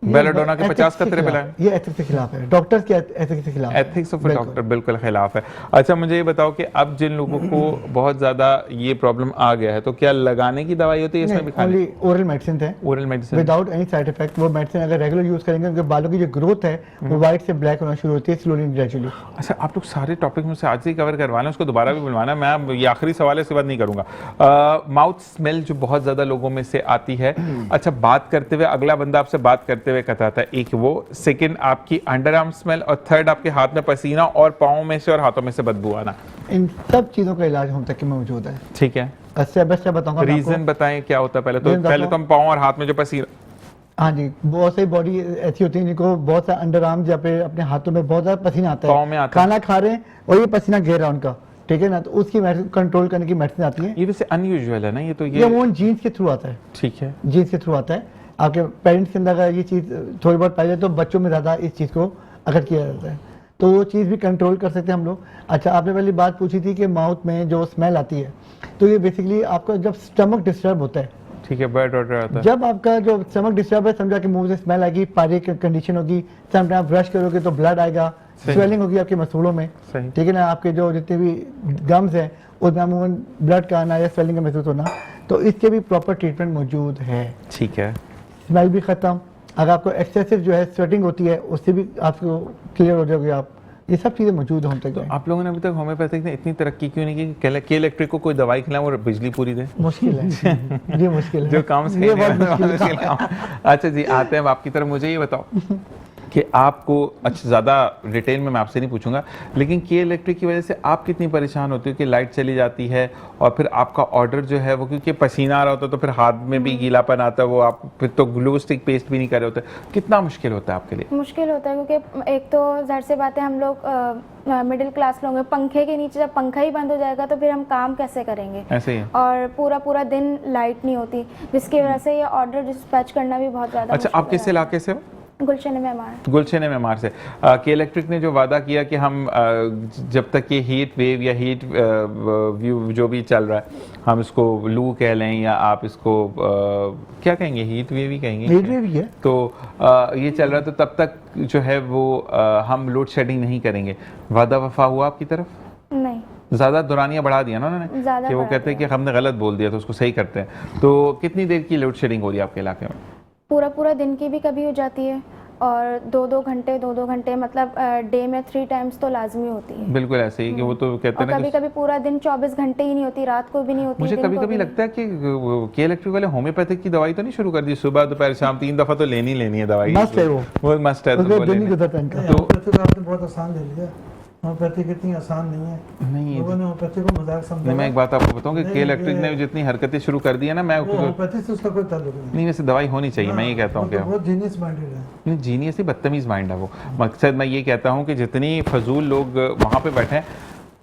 बेलाडोना के 50 कतरे पिलाएं? ये एथिक्स के खिलाफ है, डॉक्टर्स के एथिक्स के खिलाफ है। एथिक्स ऑफ डॉक्टर बिल्कुल खिलाफ है। अच्छा, मुझे ये बताओ कि अब जिन लोगों को बहुत ज्यादा ये प्रॉब्लम आ गया है, तो क्या लगाने की दवाई होती है इसमें भी? खाने ओनली ओरल मेडिसिन है, oral medicine without any side effect. वो मेडिसिन अगर रेगुलर यूज करेंगे, उनके बालों की जो ग्रोथ है वो व्हाइट से ब्लैक होना शुरू होती है स्लोली ग्रेजुअली। अच्छा, आप लोग सारे टॉपिक में से आज ही कवर करवाना, उसको दोबारा भी बुलवाना। मैं अब ये आखिरी सवाल है, इसके बाद नहीं करूंगा। माउथ स्मेल जो बहुत ज्यादा लोगों में से आती है, अच्छा, बात करते हुए अगला बंदा आपसे बात करते हुए कतराता है, एक वो, सेकंड आपकी अंडर आर्म स्मेल, और थर्ड आपके हाथ में पसीना और पाँव में से और हाथों में से बदबू आना। इन सब चीजों का इलाज होम तक के में मौजूद है। ठीक है, अच्छा बेस्ट बताऊंगा मैं आपको। रीजन बताएं क्या होता है? पहले Reason तो बताओ। हम पाँव और हाथ में जो पसीना, हाँ जी, बहुत सारी बॉडी ऐसी होती है जिनको बहुत सा अंडर आर्म या फिर अपने हाथों में बहुत ज्यादा पसीना आता पाँव में है, आता है। खाना खा रहे हैं और ये पसीना गिर रहा है उनका, ठीक है ना, तो उसकी कंट्रोल करने की मेडिसिन आती है। ये वैसे अनयूजुअल है ना, ये तो ये अमूमन जीन्स के थ्रू आता है, ठीक है। जीन्स के थ्रू आता है। आपके पेरेंट्स के अंदर अगर ये चीज़ थोड़ी बहुत पाई जाए तो बच्चों में ज़्यादा इस चीज़ को अगर किया जाता है, तो वो चीज़ भी कंट्रोल कर सकते हैं हम लोग। अच्छा, आपने पहले बात पूछी थी कि माउथ में जो स्मेल आती है, तो ये बेसिकली आपका जब स्टमक डिस्टर्ब होता है, ठीक है, बैड ऑर्डर आता है। जब आपका जो स्टमक डिस्टर्ब है, समझा कि मुंह से स्मेल आएगी, पायरिक कंडीशन होगी, समटाइम आप ब्रश करोगे तो ब्लड आएगा, स्वेलिंग होगी आपके मसूड़ों में, सही। ठीक है ना, आपके जो जितने भी गम्स हैं उसमें अमूमन ब्लड का आना या स्वेलिंग का महसूस होना, तो इसके भी प्रॉपर ट्रीटमेंट मौजूद है। ठीक है, स्मेल भी खत्म, अगर आपको एक्सेसिव जो है स्वेटिंग होती है उससे भी आपको क्लियर हो जाओगे आप। ये सब चीज़ें मौजूद होम तक तो में। आप लोगों ने अभी तक होम्योपैथिक ने इतनी तरक्की क्यों नहीं की कि के इलेक्ट्रिक को कोई दवाई खिलाए और बिजली पूरी दे? मुश्किल है ये मुश्किल है, जो काम सही ये नहीं बहुत होता, मुश्किल मुश्किल काम। अच्छा जी, आते हैं अब आपकी तरफ। मुझे ये बताओ कि आपको, अच्छा ज़्यादा डिटेल में मैं आपसे नहीं पूछूंगा, लेकिन के इलेक्ट्रिक की वजह से आप कितनी परेशान होती हो कि लाइट चली जाती है और फिर आपका ऑर्डर जो है वो, क्योंकि पसीना आ रहा होता है तो फिर हाथ में भी गीलापन आता है, वो आप फिर तो ग्लू स्टिक पेस्ट भी नहीं कर रहे होते, कितना मुश्किल होता है आपके लिए? मुश्किल होता है क्योंकि एक तो ज़ाहिर सी बात है, हम लोग मिडिल क्लास लोग हैं, पंखे के नीचे जब पंखा ही बंद हो जाएगा तो फिर हम काम कैसे करेंगे? ऐसे ही है। और पूरा पूरा दिन लाइट नहीं होती, जिसकी वजह से ये ऑर्डर डिस्पैच करना भी बहुत ज़्यादा अच्छा, आप किस इलाके से हो? गुलशन मेमार। गुलशन मेमार से के इलेक्ट्रिक ने जो वादा किया कि हम जब तक ये हीट वेव या हीट व्यू जो भी चल रहा है, हम इसको लू कह लें या आप इसको क्या कहेंगे, हीट वेव ही कहेंगे, हीट वेव ही है। तो ये चल रहा है, तो तब तक जो है वो हम लोड शेडिंग नहीं करेंगे। वादा वफा हुआ आपकी तरफ? नहीं, ज़्यादा दुरानियाँ बढ़ा दिया ना उन्होंने, ज़्यादा कि वो बढ़ा कहते हैं कि हमने गलत बोल दिया तो उसको सही करते हैं। तो कितनी देर की लोड शेडिंग हो रही है आपके इलाके में? पूरा पूरा दिन की भी कभी हो जाती है और 2-2 घंटे मतलब डे में 3 टाइम्स तो लाजमी होती है। बिल्कुल ऐसे ही कि वो तो कहते हैं और ना कभी कि कभी पूरा दिन 24 घंटे ही नहीं होती, रात को भी नहीं होती। मुझे दिन कभी को कभी भी लगता है कि के इलेक्ट्रिक वाले होम्योपैथिक की दवाई तो नहीं शुरू कर दी, सुबह दोपहर शाम 3 दफा तो लेनी है दवाई। मस्ट है वो मस्ट है, तो उसको वो दिन लेनी। ही गुजरता है इनका। होम्योपैथी को आपने बहुत आसान ले लिया। होम्योपैथी इतनी आसान नहीं है, नहीं लोगों ने होम्योपैथी को मजाक समझा। नहीं, मैं एक बात आपको बताऊं कि नहीं, के इलेक्ट्रिक ने ये- जितनी हरकतें शुरू कर दी है ना, मैं वो होम्योपैथी से उसका कोई ताल्लुक नहीं। नहीं, वैसे दवाई होनी चाहिए, मैं ये कहता हूँ वो कि तो बहुत जीनियस माइंडेड है। नहीं, जीनियस ही बदतमीज माइंड है वो। मकसद मैं ये कहता हूँ कि जितनी फजूल लोग वहाँ पे बैठे हैं,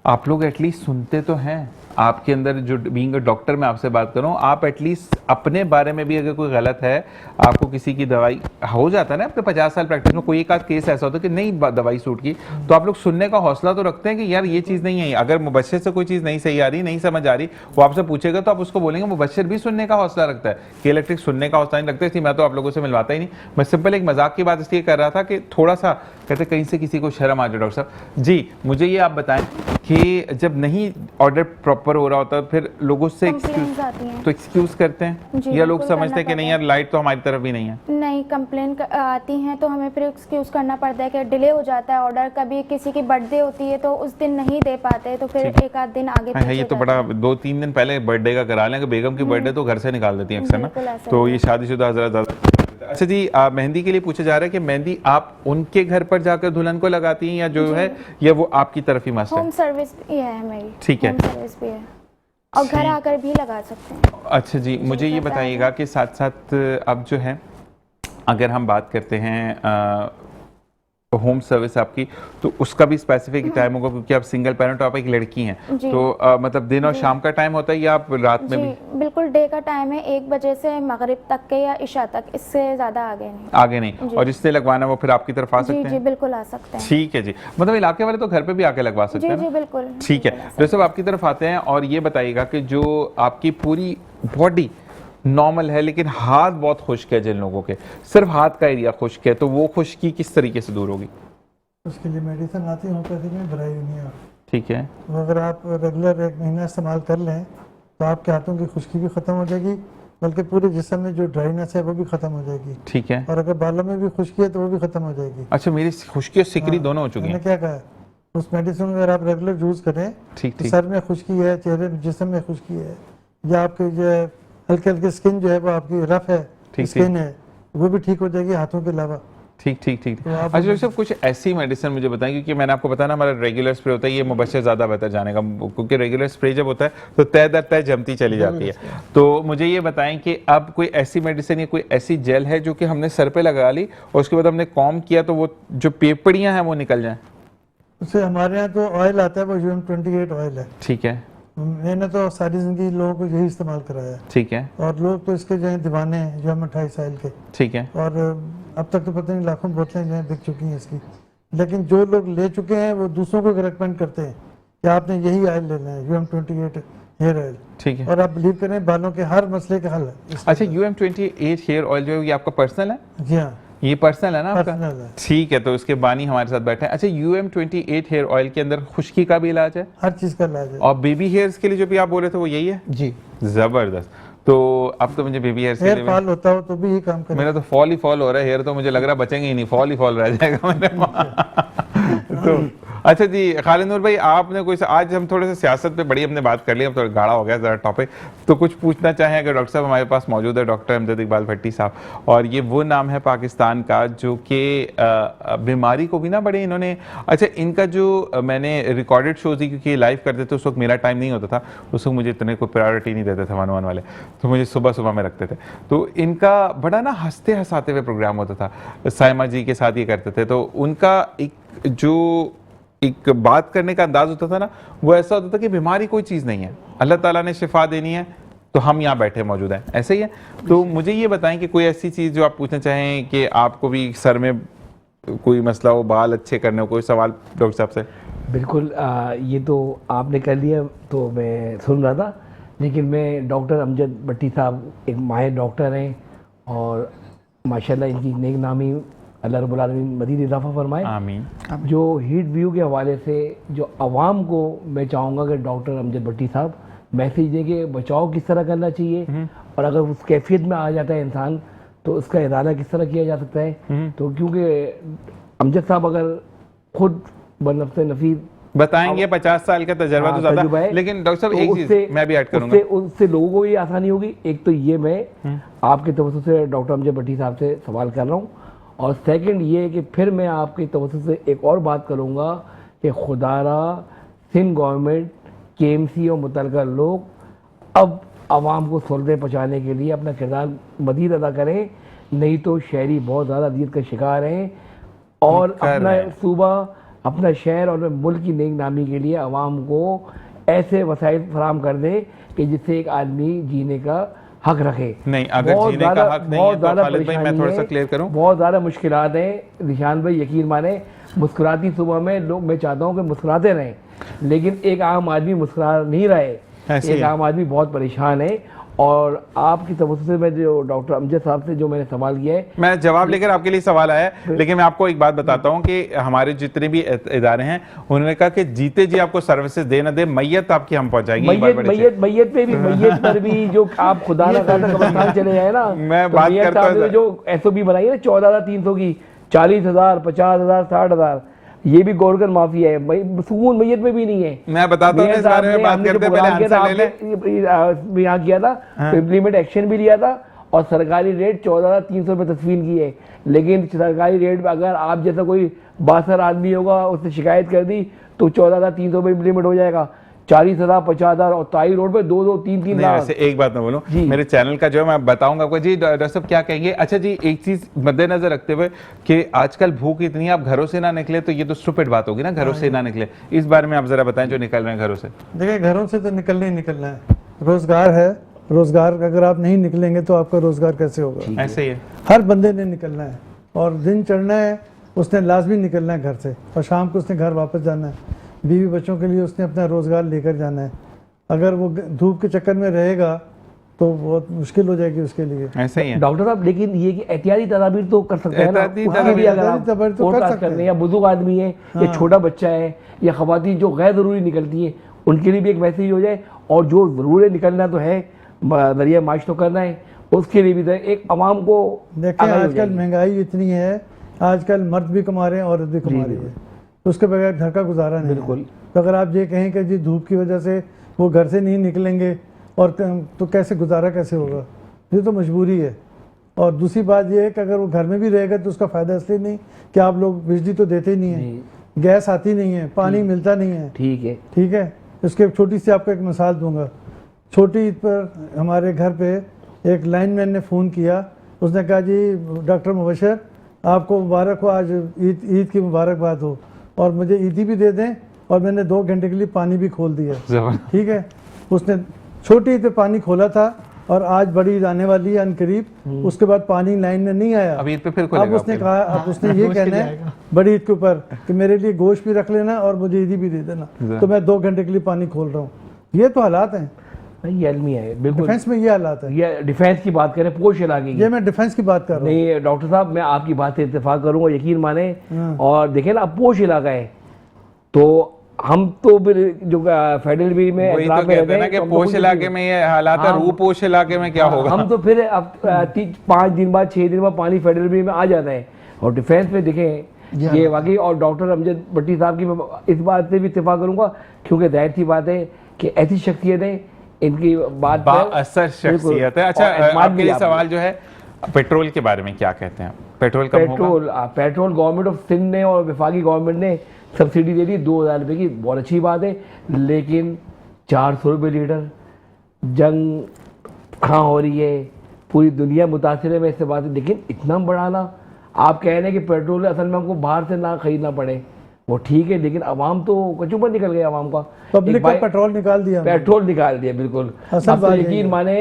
आप लोग एटलीस्ट सुनते तो हैं। आपके अंदर जो बीइंग अ डॉक्टर मैं आपसे बात करूं, आप एटलीस्ट अपने बारे में भी अगर कोई गलत है, आपको किसी की दवाई हो जाता है ना, अपने 50 साल प्रैक्टिस में कोई एक आध केस ऐसा होता है कि नहीं दवाई सूट की, तो आप लोग सुनने का हौसला तो रखते हैं कि यार ये चीज़ नहीं है। अगर मुबश्शिर से कोई चीज़ नहीं सही आ रही, नहीं समझ आ रही, वो आपसे पूछेगा तो आप उसको बोलेंगे। मुबश्शिर भी सुनने का हौसला रखता है, के इलेक्ट्रिक सुनने का हौसला नहीं रखता, इसलिए मैं तो आप लोगों से मिलवाता ही नहीं। मैं सिंपल एक मजाक की बात इसलिए कर रहा था कि थोड़ा सा कहते कहीं से किसी को शर्म आ जाए। डॉक्टर साहब जी, मुझे ये आप बताएं कि जब नहीं ऑर्डर प्रॉपर हो रहा होता फिर लोगों से कंप्लेंट्स आती हैं। तो एक्सक्यूज करते हैं जी, या लोग बिल्कुल समझते हैं कि करना नहीं यार लाइट तो हमारी तरफ भी नहीं है? नहीं, कंप्लेन आती हैं तो हमें फिर एक्सक्यूज करना पड़ता है कि डिले हो जाता है ऑर्डर। कभी किसी की बर्थडे होती है तो उस दिन नहीं दे पाते, तो फिर एक आध दिन आगे है ये पीछे तो जाते बड़ा हैं। 2-3 दिन पहले बर्थडे का करा लें कि बेगम की बर्थडे तो घर से निकाल देती हैं अक्सर ना, बिल्कुल ऐसा तो ही ये है। शादीशुदा हजरत ज़्यादा। अच्छा जी, मेहंदी के लिए पूछा जा रहा है कि मेहंदी आप उनके घर पर जाकर दुल्हन को लगाती हैं या जो है, या वो आपकी तरफ ही मस्त है? होम सर्विस भी है हमारी। ठीक है। होम सर्विस भी है और घर आकर भी लगा सकते हैं। अच्छा जी, मुझे ये बताइएगा कि साथ साथ अब जो है, अगर हम बात करते हैं होम सर्विस आपकी, तो उसका भी स्पेसिफिक टाइम होगा क्योंकि आप सिंगल पेरेंट, आप एक लड़की हैं, जी। तो मतलब दिन और शाम का टाइम होता है या आप रात में जी भी? बिल्कुल, डे का टाइम है 1 बजे से मगरिब तक के या इशा तक, इससे ज़्यादा आगे नहीं। आगे नहीं, जी। और जिससे लगवाना वो फिर आपकी तरफ आ जी सकते जी हैं? बिल्कुल आ सकते हैं। ठीक है जी, मतलब इलाके वाले तो घर पे भी आके लगवा सकते जी हैं जी ना? बिल्कुल। ठीक है, बिल्कुल आ सकते जैसे आपकी तरफ आते हैं और ये बताइएगा कि जो आपकी पूरी बॉडी नॉर्मल है लेकिन हाथ बहुत खुश्क है, जिन लोगों के सिर्फ हाथ का एरिया खुश्क है, तो वो खुश्की किस तरीके से दूर होगी? उसके लिए मेडिसिन आती है होम्योपैथी में, ब्रायोनिया। ठीक है, तो अगर आप रेगुलर 1 महीना इस्तेमाल कर लें तो आपके हाथों की खुश्की भी ख़त्म हो जाएगी, बल्कि पूरे जिस्म में जो ड्राइनेस है वो भी ख़त्म हो जाएगी। ठीक है। और अगर बालों में भी खुश्की है तो वो भी ख़त्म हो जाएगी। अच्छा, मेरी खुश्की और सिकरी हाँ, दोनों हो चुकी मैंने हैं? क्या कहा, उस मेडिसिन अगर आप रेगुलर यूज़ करें ठीक तो ठीक सर में खुश्की है, चेहरे में जिस्म में खुश्की है, या आपके जो है हल्के हल्के स्किन जो है वो आपकी रफ है, ठीक, स्किन है, वो भी ठीक हो जाएगी हाथों के अलावा। ठीक ठीक ठीक। तो आप- अच्छा डॉक्टर साहब, कुछ ऐसी मेडिसिन मुझे बताएं, क्योंकि मैंने आपको बताया ना हमारा रेगुलर स्प्रे होता है, ये मुबश्शिर ज़्यादा बेहतर जाने का, क्योंकि रेगुलर स्प्रे जब होता है तो तय दर तय जमती चली जाती है। तो मुझे ये बताएं कि अब कोई ऐसी मेडिसिन या कोई ऐसी जेल है जो कि हमने सर पे लगा ली और उसके बाद हमने कॉम किया तो वो जो पेपड़ियाँ हैं वो निकल जाएं? उससे हमारे यहाँ तो ऑयल आता है, वो UM28 ऑयल है। ठीक है, मैंने तो सारी ज़िंदगी लोगों को यही इस्तेमाल कराया है, ठीक है, और लोग तो इसके जो है दीवाने हैं, UM28 ऑयल के। ठीक है, और अब तक तो पता नहीं लाखों बोतलें जो हैं बिक चुकी हैं इसकी, लेकिन जो लोग ले चुके हैं वो दूसरों को रिकमेंड करते हैं कि आपने यही ऑयल लेना है, UM28 हेयर ऑयल। ठीक है। और आप बिलीव करें, बालों के हर मसले का हल है इसके अच्छा, अंदर। UM28 हेयर ऑयल जो है ये आपका पर्सनल है? जी हाँ, ये पर्सनल है ना आपका? पर्सनल है। ठीक है, तो इसके बानी हमारे साथ बैठे हैं। अच्छा, UM28 हेयर ऑयल के अंदर खुश्की का भी इलाज है हर चीज़ का इलाज है। और बेबी हेयर्स के लिए जो भी आप बोल रहे थे वो यही है? जी। जबरदस्त। तो अब तो मुझे बेबी हेयर्स के हेयर लिए फॉल होता हो तो भी ये काम करें। मेरा तो फॉल ही फॉल हो रहा है, हेयर तो मुझे लग रहा है बचेंगे ही नहीं, फॉल ही फॉल रह जाएगा मेरे तो अच्छा जी, खालिद नूर भाई, आपने कोई आज हम थोड़े से सियासत पे बड़ी हमने बात कर ली, अब थोड़ा गाढ़ा हो गया ज़रा टॉपिक, तो कुछ पूछना चाहें अगर डॉक्टर साहब हमारे पास मौजूद है, डॉक्टर अमजद इकबाल भट्टी साहब, और ये वो नाम है पाकिस्तान का जो कि बीमारी को भी ना बड़े इन्होंने, अच्छा इनका जो मैंने रिकॉर्डेड शोज़ ही क्योंकि लाइव करते थे उस वक्त मेरा टाइम नहीं होता था, उस वक्त मुझे इतने कोई प्रायोरिटी नहीं देते थे वन वाले, तो मुझे सुबह सुबह में रखते थे, तो इनका बड़ा ना हंसते हंसाते हुए प्रोग्राम होता था, साइमा जी के साथ ये करते थे, तो उनका एक बात करने का अंदाज होता था ना, वो ऐसा होता था कि बीमारी कोई चीज़ नहीं है, अल्लाह ताला ने शिफा देनी है, तो हम यहाँ बैठे मौजूद हैं, ऐसे ही है। तो मुझे ये बताएं कि कोई ऐसी चीज़ जो आप पूछना चाहें कि आपको भी सर में कोई मसला हो, बाल अच्छे करने हो, कोई सवाल डॉक्टर साहब से? बिल्कुल, ये तो आपने कर लिया तो मैं सुन रहा था, लेकिन मैं डॉक्टर अमजद भट्टी साहब एक माहिर डॉक्टर हैं और माशाल्लाह इनकी नेक नामी अल्लाह रब्बुल आलमीन मज़ीद इजाफा फरमाए। आमीन। जो हीट व्यू के हवाले से जो आवाम को मैं चाहूँगा कि डॉक्टर अमजद भट्टी साहब मैसेज दें कि बचाव किस तरह करना चाहिए, और अगर उस कैफियत में आ जाता है इंसान तो उसका इजाला किस तरह किया जा सकता है। तो क्योंकि अमजद साहब अगर खुद बनफ्से नफीस बताएंगे, 50 साल का तजर्बा तो ज्यादा है, लेकिन डॉक्टर साहब एक चीज मैं भी ऐड करूंगा, उससे लोगों को भी आसानी होगी। एक तो ये मैं आपके तवज्जो से डॉक्टर अमजद भट्टी साहब से सवाल कर रहा हूँ, और सेकंड ये है कि फिर मैं आपकी तवज्जो से एक और बात करूँगा कि खुदारा सिंध गवर्नमेंट, KMC और मुतलका लोग अब आवाम को सहूलतें पहुँचाने के लिए अपना किरदार मज़ीद अदा करें, नहीं तो शहरी बहुत ज़्यादा अदियत का शिकार हैं, और अपना सूबा, अपना शहर और मुल्क की नेक नामी के लिए आवाम को ऐसे वसाइल फराम कर दे कि जिससे एक आदमी जीने का हक रखे। नहीं, अगर जीने का हक नहीं है तो खालिद भाई मैं थोड़ा सा क्लियर करूं, बहुत ज़्यादा मुश्किलात हैं निशान भाई, यकीन माने। मुस्कुराती सुबह में लोग, मैं चाहता हूँ कि मुस्कुराते रहें, लेकिन एक आम आदमी मुस्कुरा नहीं रहे, एक आम आदमी बहुत परेशान है। और आपकी तवज्जो से मैं जो डॉक्टर अमजद साहब से जो मैंने सवाल किया है, मैं जवाब लेकर आपके लिए सवाल आया है, लेकिन मैं आपको एक बात बताता हूं कि हमारे जितने भी इदारे हैं उन्होंने कहा कि जीते जी आपको सर्विसेज दे ना दे, मैयत आपकी हम पहुंचाएंगे। मैयत पर भी जो आप खुदा ना खास्ता कब्रिस्तान चले जाए ना, मैं बात करता हूं जो SOP बनाई है ना 14,300 की, 40,000, 50,000, 60,000, ये भी गौरकर माफी है, सुकून मैयत में भी नहीं है। मैं बताता हूं इस बारे में बात करते पहले आंसर ले ले। यहाँ किया था तो इम्प्लीमेंट एक्शन भी लिया था, और सरकारी रेट 14,300 रुपये तस्वीर की है, लेकिन सरकारी रेट में अगर आप जैसा कोई बासर आदमी होगा उसने शिकायत कर दी तो 14,300 रुपये इम्प्लीमेंट हो जाएगा। 40,000, 50,000 और ताई रोड पे 2-2, 3-3 लाख। वैसे एक बात मैं बोलूं, मेरे चैनल का जो है मैं बताऊंगा आपको। जी डॉक्टर साहब क्या कहेंगे? अच्छा जी, एक चीज मद्देनजर रखते हुए कि आजकल भूख इतनी है, आप घरों से ना निकले तो ये तो स्टूपिड बात होगी ना, घरों से ना निकले, इस बारे में आप जरा बताएं जो निकल रहे हैं घरों से। देखिए, घरों से तो निकलना ही निकलना है, रोजगार है, रोजगार अगर आप नहीं निकलेंगे तो आपका रोजगार कैसे होगा? ऐसे ही है, हर बंदे ने निकलना है, और दिन चढ़ना है, उसने लाजमी निकलना है घर से, और शाम को उसने घर वापस जाना है, बीवी बच्चों के लिए उसने अपना रोजगार लेकर जाना है। अगर वो धूप के चक्कर में रहेगा तो बहुत मुश्किल हो जाएगी उसके लिए। ऐसे ही है डॉक्टर साहब, लेकिन ये कि एहतियाती तदाबीर तो कर सकते हैं ना, या बुजुर्ग आदमी है या छोटा बच्चा है या खवातीन जो गैर जरूरी निकलती है उनके लिए भी एक मैसेज हो जाए, और जो जरूर निकलना तो है, जरिया माश तो करना है, उसके लिए भी एक आवाम को। देखिए, आजकल महंगाई इतनी है, आजकल मर्द भी कमा रहे हैं, औरत भी कमा रही है, तो उसके बगैर घर का गुजारा नहीं। बिल्कुल। तो अगर आप ये कहें कि जी धूप की वजह से वो घर से नहीं निकलेंगे और तो कैसे गुजारा कैसे होगा? ये तो मजबूरी है। और दूसरी बात ये है कि अगर वो घर में भी रहेगा तो उसका फ़ायदा इसलिए नहीं कि आप लोग बिजली तो देते ही नहीं है, गैस आती नहीं है, पानी मिलता नहीं है। ठीक है। इसके छोटी सी आपको एक मिसाल दूंगा। छोटी ईद पर हमारे घर पे एक लाइनमैन ने फ़ोन किया, उसने कहा जी डॉक्टर मुबशर आपको मुबारक हो, आज ईद की मुबारकबाद हो, और मुझे ईदी भी दे दें, और मैंने 2 घंटे के लिए पानी भी खोल दिया। ठीक है, उसने छोटी ईद पे पानी खोला था, और आज बड़ी ईद आने वाली है अनकरीब, उसके बाद पानी लाइन में नहीं आया। अब ईद पे फिर अब उसने कहा, अब उसने ये कहना है बड़ी ईद के ऊपर कि मेरे लिए गोश्त भी रख लेना और मुझे ईदी भी दे देना, तो मैं 2 घंटे के लिए पानी खोल रहा हूँ। ये तो हालात हैं, ये अलमी है। बिल्कुल, डिफेंस में ये हालात है। ये डिफेंस की बात करें, पोश इलाके की, ये मैं डिफेंस की बात कर रहा हूँ। नहीं डॉक्टर साहब, मैं आपकी बात से इत्तेफाक करूंगा, यकीन माने। और देखें ना, पोश इलाका है, तो हम तो फिर जो फेडरल भी में वही तो कहते हैं ना कि पोश इलाके में ये हालात है, रू पोश इलाके में क्या होगा? हम तो फिर अब 5 दिन बाद 6 दिन बाद पानी फेडरल भी में आ जाता है। और डिफेंस में देखें ये वाकई, और डॉक्टर अमजद भट्टी साहब की इस बात से भी इत्तेफाक करूंगा, क्योंकि जाहिर सी बात है कि ऐसी शख्सियतें, इनकी बात बाअसर शख्सियत है। अच्छा, आपके लिए सवाल जो है पेट्रोल के बारे में क्या कहते हैं? पेट्रोल गवर्नमेंट ऑफ सिंध ने और वफाकी गवर्नमेंट ने सब्सिडी दे दी 2,000 रुपये की, बहुत अच्छी बात है, लेकिन 400 रुपये लीटर, जंग कहाँ हो रही है, पूरी दुनिया मुतासिर है में इससे बात है, लेकिन इतना बढ़ाना, आप कह रहे हैं कि पेट्रोल असल में हमको बाहर से ना खरीदना पड़े, वो ठीक है, लेकिन आवाम तो कचूबर निकल गए आवाम का। पब्लिक एक का बाइक- पेट्रोल निकाल दिया हमने। पेट्रोल निकाल दिया बिल्कुल। असल अब तो बात यही यकीन है। माने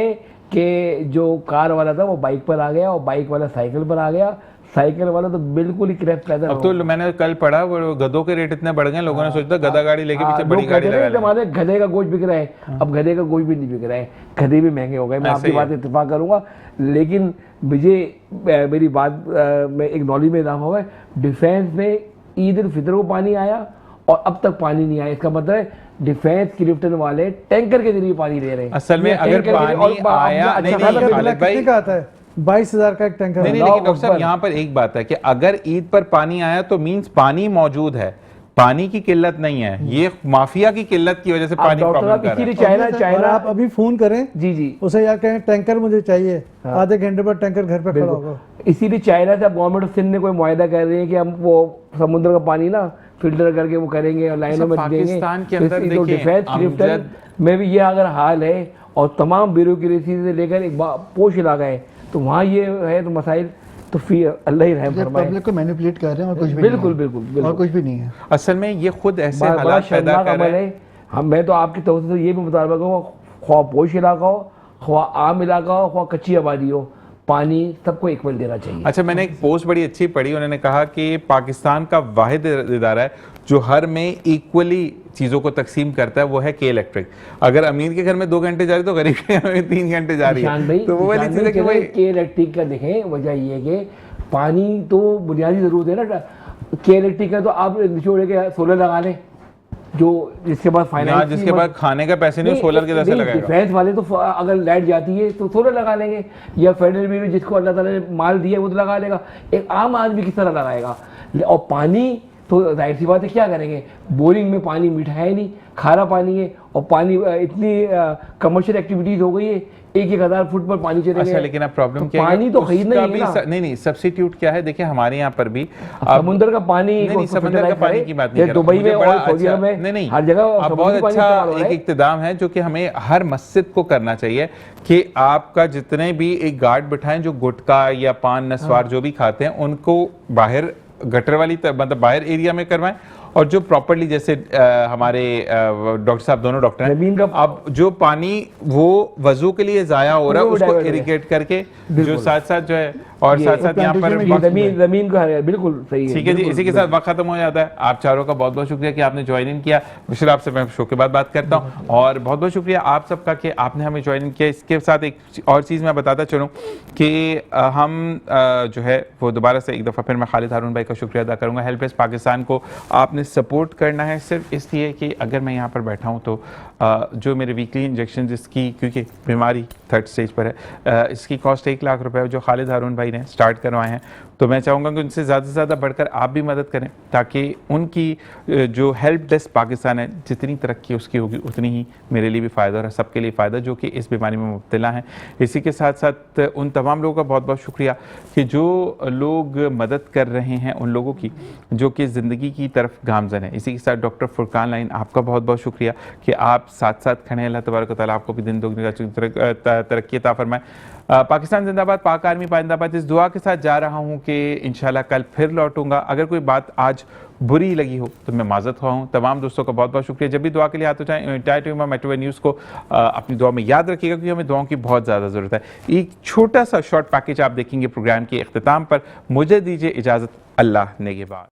कि जो कार वाला था वो बाइक पर आ गया और बाइक वाला साइकिल पर आ गया, साइकिल वाला तो बिल्कुल ही क्रैश पैदा अब तो मैंने कल पढ़ा वो गधों के रेट इतने बढ़ गए, लोगों ने सोचा गधा गाड़ी लेके पीछे बड़ी गाड़ी लगा लेंगे। हमारे गधे का गोश्त बिक रहा है, अब गधे का गोश्त भी नहीं बिक रहा है, गधे भी महंगे हो गए। मैं ऐसे आपकी ही है। बात इत्तेफाक करूंगा, लेकिन मुझे मेरी बात में एक नॉलेज में इजाफा हुआ है। डिफेंस में ईद उल फितर को पानी आया और अब तक पानी नहीं आया, इसका मतलब है डिफेंस क्लिफ्टन वाले टैंकर के जरिए पानी दे रहे हैं। असल में ये अगर टैंकर के जरिए- पानी और आया अच्छा नहीं, खासा नहीं, बिल- खालिद भाई- कितने का आता है? 22,000 का एक टैंकर नहीं नहीं, है। लेकिन डॉक्टर साहब अकबर। यहाँ पर एक बात है कि अगर ईद पर पानी आया तो मींस पानी मौजूद है, पानी की किल्लत नहीं है, ये माफिया की किल्लत की वजह से अब पानी डॉक्टर प्रॉब्लम साहब कर रहा इसीलिए है। चाइना और चाइना आप अभी फोन करें जी जी उसे यार कहें टैंकर मुझे चाहिए, आधे घंटे बाद टैंकर घर पे खड़ा होगा। इसीलिए चाइना से अब गवर्नमेंट ऑफ सिंध ने कोई मुआहदा कर रही है कि हम वो समुद्र का पानी ना फिल्टर करके वो करेंगे और लाइनों में देंगे। पाकिस्तान के अंदर तो देखिए, डिफेंस क्लिफ्टन में भी ये अगर हाल है और तमाम ब्यूरोक्रेसी से लेकर एक पोश इलाका है, तो वहाँ ये है तो मसाइल तो फिर अल्लाह ही रहम फरमाए। पब्लिक को मैनिपुलेट कर रहे हैं और कुछ भी बिल्कुल नहीं है। बिल्कुल और बिल्कुल कुछ भी नहीं है। असल में ये खुद ऐसे बड़ा हालात पैदा शर्मनाक कर अमल रहे हैं। है। हम मैं तो आपकी तरफ से ये भी मुतालबा करूँगा, ख्वाह पोश इलाका हो, ख्वाह आम इलाका हो, ख्वाह कच्ची आबादी हो, पानी सबको इक्वल देना चाहिए। अच्छा, मैंने एक पोस्ट बड़ी अच्छी पढ़ी, उन्होंने कहा कि पाकिस्तान का वाहिद इदारा है जो हर में इक्वली चीज़ों को तकसीम करता है, वो है के इलेक्ट्रिक। अगर अमीर के घर में 2 घंटे जा रही तो गरीब के घर में 3 घंटे जा रही निशान है। भाई, तो वो वाली निशान चीज़ है कि भाई, भाई के इलेक्ट्रिक का देखें, वजह ये है कि पानी तो बुनियादी ज़रूरत है ना। के इलेक्ट्रिक का तो आप निचोड़ के सोलर लगा लें, जो जिसके बाद यहाँ फाइनेंस जिसके बाद खाने का पैसे नहीं, सोलर के जैसे लगाएगा। डिफेंस वाले तो अगर लाइट जाती है तो सोलर लगा लेंगे, या फेडरल बिल जिसको अल्लाह ताला ने माल दिया है वो तो लगा लेगा। एक आम आदमी किस तरह लगाएगा? और पानी तो जाहिर सी बात है क्या करेंगे, बोरिंग में पानी मीठा है नहीं, खारा पानी है, और पानी इतनी कमर्शियल एक्टिविटीज हो गई है, 1,000 फुट पर पानी चले अच्छा, गए। लेकिन अब प्रॉब्लम तो क्या है? पानी तो उसका खरीदना ही भी है ना। नहीं, सब्स्टिट्यूट क्या है? देखिए हमारे यहाँ पर भी समुद्र का पानी नहीं, समुद्र का पानी की बात नहीं कर रहा। दुबई में मुझे बड़ा और सऊदी अच्छा- अरब में नहीं, हर जगह अब बहुत समुद्री पानी अच्छा इस्तेमाल हो रहा एक है। इक़्तिदाम है जो कि हमें हर मस्जिद को करना चाहिए कि आपका जितने भी एक गार्ड बिठाएं जो गुटखा या पान नस्वार जो भी खाते हैं उनको बाहर गटर वाली मतलब बाहर एरिया में करवाएं, और जो प्रॉपर्ली जैसे हमारे डॉक्टर साहब दोनों डॉक्टर जमीन हैं, का- अब जो पानी वो वजू के लिए जाया हो रहा है वो उसको divert हो इरिगेट करके जो बिल्कुल। साथ साथ जो है, और ये साथ साथ यहाँ पर plantation में वक्त- जमीन का है, बिल्कुल सही है। ठीक है जी, बिल्कुल, इसी के साथ वक्त खत्म हो जाता है। आप चारों का बहुत बहुत शुक्रिया कि आपने ज्वाइन इन किया। मुश्किल आपसे मैं शो के बाद बात करता हूँ, और बहुत बहुत शुक्रिया आप सबका कि आपने हमें ज्वाइन इन किया। इसके साथ एक और चीज़ मैं बताता चलूँ कि हम जो है वो दोबारा से एक दफ़ा फिर मैं खालिद हारून भाई का शुक्रिया अदा करूँगा। हेल्पेज पाकिस्तान को आपने सपोर्ट करना है सिर्फ इसलिए कि अगर मैं यहाँ पर बैठा हूँ तो जो मेरे वीकली इंजेक्शन जिसकी क्योंकि बीमारी 3rd स्टेज पर है, इसकी कॉस्ट 1 लाख रुपए जो खालिद हारून भाई ने स्टार्ट करवाए हैं, तो मैं चाहूँगा कि उनसे ज़्यादा से ज़्यादा बढ़कर आप भी मदद करें ताकि उनकी जो हेल्प डेस्क पाकिस्तान है जितनी तरक्की उसकी होगी उतनी ही मेरे लिए भी फ़ायदा और सबके लिए फ़ायदा जो कि इस बीमारी में मुब्तला हैं। इसी के साथ साथ उन तमाम लोगों का बहुत बहुत शुक्रिया कि जो लोग मदद कर रहे हैं उन लोगों की जो कि ज़िंदगी की तरफ गामज़न है। इसी के साथ डॉक्टर फुरकान लाइन आपका बहुत बहुत शुक्रिया कि आप साथ साथ खड़े हैं। अल्लाह तबारक व तआला आपको भी दिन दोगुनी तरक्की अता फरमाए। पाकिस्तान जिंदाबाद, पाक आर्मी पाइंदाबाद। इस दुआ के साथ जा रहा हूँ कि इंशाल्लाह कल फिर लौटूंगा। अगर कोई बात आज बुरी लगी हो तो मैं माज़रत ख्वाह हूँ। तमाम दोस्तों का बहुत बहुत शुक्रिया। जब भी दुआ के लिए हाथ उठाएं, टाइम मेट्रो न्यूज़ को अपनी दुआ में याद रखिएगा क्योंकि हमें दुआओं की बहुत ज़्यादा ज़रूरत है। एक छोटा सा शॉर्ट पैकेज आप देखेंगे प्रोग्राम के इख्तिताम पर। मुझे दीजिए इजाज़त, अल्लाह नेगेबान।